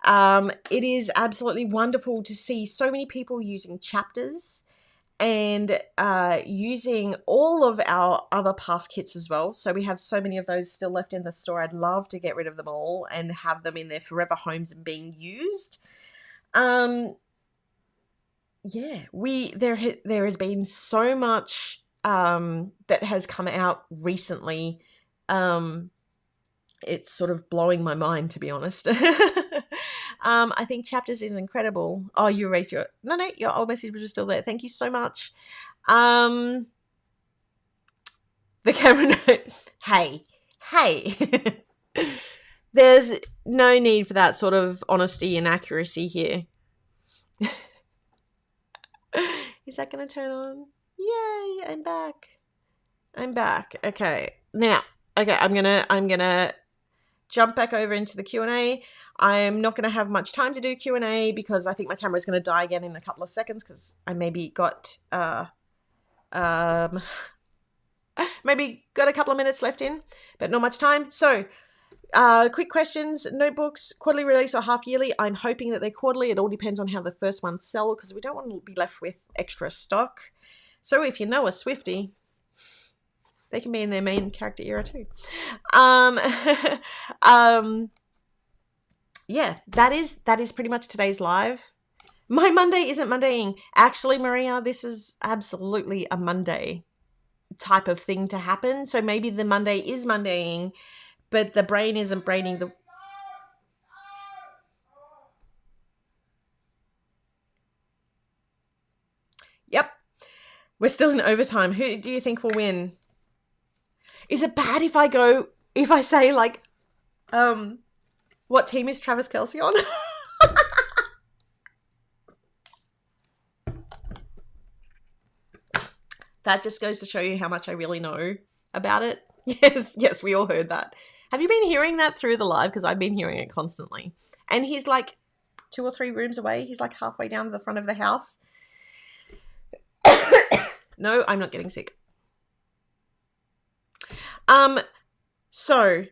It is absolutely wonderful to see so many people using chapters and using all of our other past kits as well. So we have so many of those still left in the store. I'd love to get rid of them all and have them in their forever homes and being used. Yeah, there has been so much that has come out recently. It's sort of blowing my mind, to be honest. I think Chapters is incredible. Oh, you raised your... No, your old message was still there. Thank you so much. The camera note. Hey. There's no need for that sort of honesty and accuracy here. Is that going to turn on? Yay, I'm back. Okay. Now, I'm going to jump back over into the Q&A. I'm not going to have much time to do Q&A because I think my camera is going to die again in a couple of seconds because I maybe got maybe got a couple of minutes left in, but not much time. So, quick questions, notebooks, quarterly release or half yearly? I'm hoping that they're quarterly. It all depends on how the first ones sell because we don't want to be left with extra stock. So if you know a Swiftie, they can be in their main character era too. Yeah, that is pretty much today's live. My Monday isn't Mondaying. Actually, Maria, this is absolutely a Monday type of thing to happen. So maybe the Monday is Mondaying, but the brain isn't braining the... Yep. We're still in overtime. Who do you think will win? Is it bad if I say like, what team is Travis Kelce on? That just goes to show you how much I really know about it. Yes, we all heard that. Have you been hearing that through the live? Because I've been hearing it constantly. And he's like 2 or 3 rooms away. He's like halfway down to the front of the house. No, I'm not getting sick. So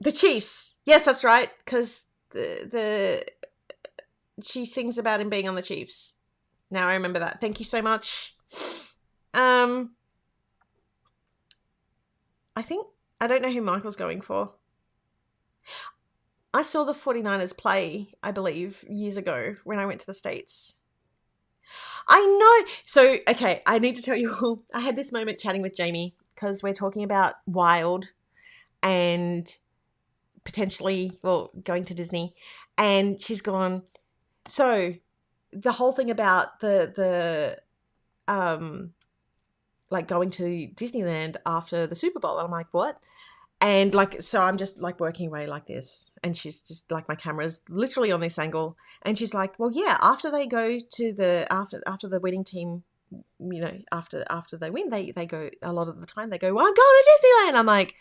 the Chiefs. Yes, that's right. Because she sings about him being on the Chiefs. Now I remember that. Thank you so much. I don't know who Michael's going for. I saw the 49ers play, I believe, years ago when I went to the States. I know. So, okay, I need to tell you all. I had this moment chatting with Jamie because we're talking about Wild and potentially, going to Disney. And she's gone, so the whole thing about the like going to Disneyland after the Super Bowl. And I'm like, what? And like, so I'm just like working away like this. And she's just like, my camera's literally on this angle. And she's like, well, yeah, after they go to after the winning team, you know, after they win, they go, a lot of the time they go, well, I'm going to Disneyland. I'm like,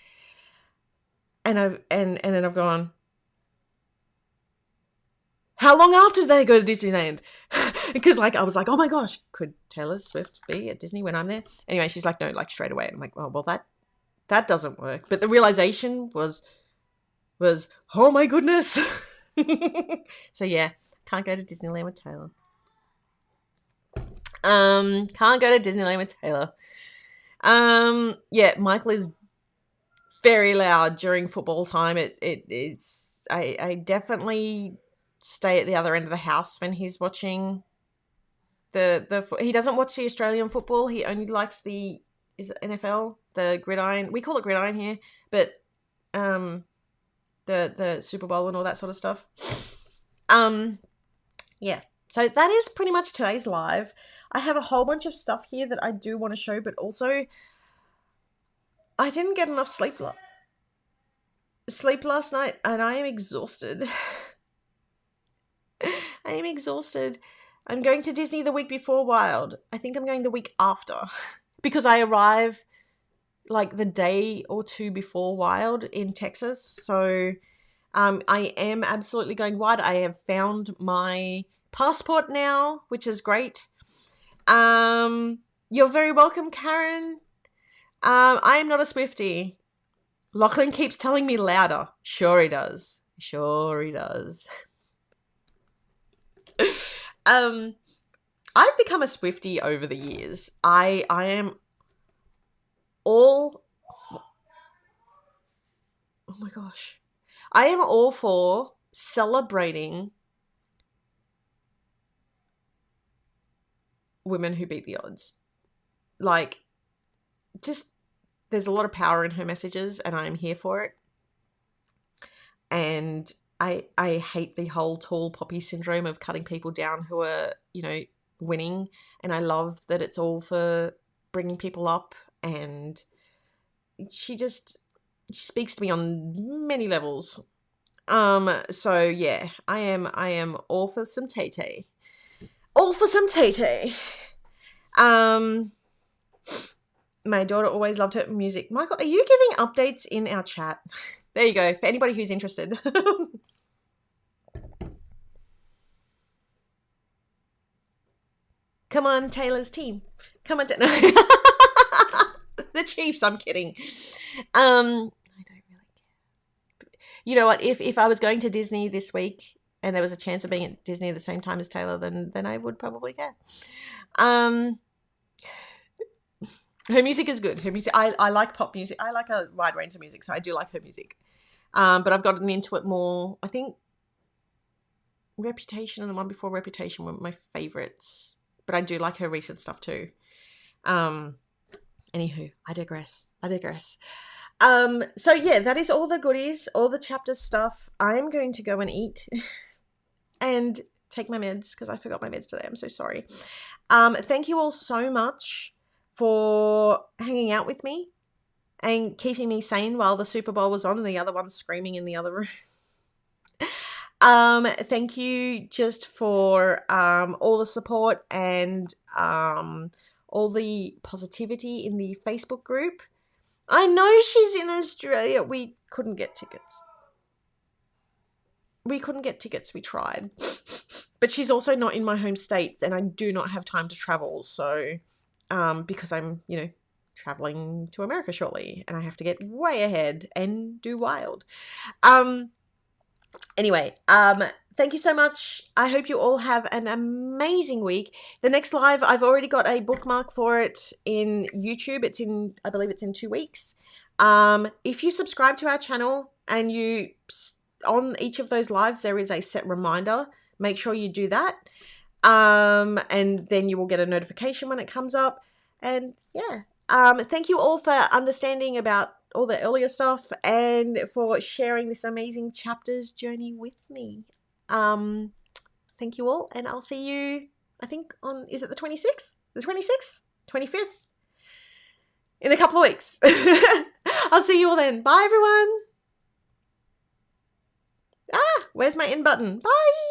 And then I've gone, how long after did they go to Disneyland? Because like I was like, oh my gosh, could Taylor Swift be at Disney when I'm there? Anyway, she's like, no, like straight away. And I'm like, oh well, that doesn't work. But the realization was, oh my goodness. So yeah, can't go to Disneyland with Taylor. Can't go to Disneyland with Taylor. Yeah, Michael is very loud during football time. I definitely stay at the other end of the house when he's watching he doesn't watch the Australian football. He only likes the NFL, the gridiron. We call it gridiron here, but the Super Bowl and all that sort of stuff. Yeah. So that is pretty much today's live. I have a whole bunch of stuff here that I do want to show, but also I didn't get enough sleep last night, and I am exhausted. I am exhausted. I'm going to Disney the week before Wild. I think I'm going the week after because I arrive like the day or two before Wild in Texas. So I am absolutely going wide. I have found my passport now, which is great. You're very welcome, Karen. I am not a Swiftie. Lachlan keeps telling me louder. Sure he does. I've become a Swiftie over the years. I am all oh my gosh. I am all for celebrating women who beat the odds. Like, just there's a lot of power in her messages, and I'm here for it. And I hate the whole tall poppy syndrome of cutting people down who are, winning. And I love that it's all for bringing people up. And she speaks to me on many levels. So yeah, I am all for some Tay-Tay. All for some Tay-Tay. My daughter always loved her music. Michael, are you giving updates in our chat? There you go. For anybody who's interested. Come on, Taylor's team. Come on. The Chiefs, I'm kidding. I don't really care. You know what? If I was going to Disney this week and there was a chance of being at Disney at the same time as Taylor, then I would probably care. Her music is good. Her music, I like pop music. I like a wide range of music, so I do like her music. But I've gotten into it more. I think Reputation and the one before Reputation were my favorites. But I do like her recent stuff too. Anywho, I digress. So yeah, that is all the goodies, all the chapter stuff. I'm going to go and eat and take my meds because I forgot my meds today. I'm so sorry. Thank you all so much for hanging out with me and keeping me sane while the Super Bowl was on and the other one screaming in the other room. Thank you just for all the support and all the positivity in the Facebook group. I know she's in Australia. We couldn't get tickets. We tried. But she's also not in my home state and I do not have time to travel. So, because I'm, traveling to America shortly and I have to get way ahead and do Wild. Anyway, thank you so much. I hope you all have an amazing week. The next live, I've already got a bookmark for it in YouTube. I believe it's in 2 weeks. If you subscribe to our channel and on each of those lives, there is a set reminder. Make sure you do that. And then you will get a notification when it comes up. And yeah, thank you all for understanding about all the earlier stuff and for sharing this amazing chapters journey with me. Thank you all, and I'll see you, I think is it the 26th? The 26th? 25th? In a couple of weeks. I'll see you all then. Bye, everyone. Where's my end button? Bye.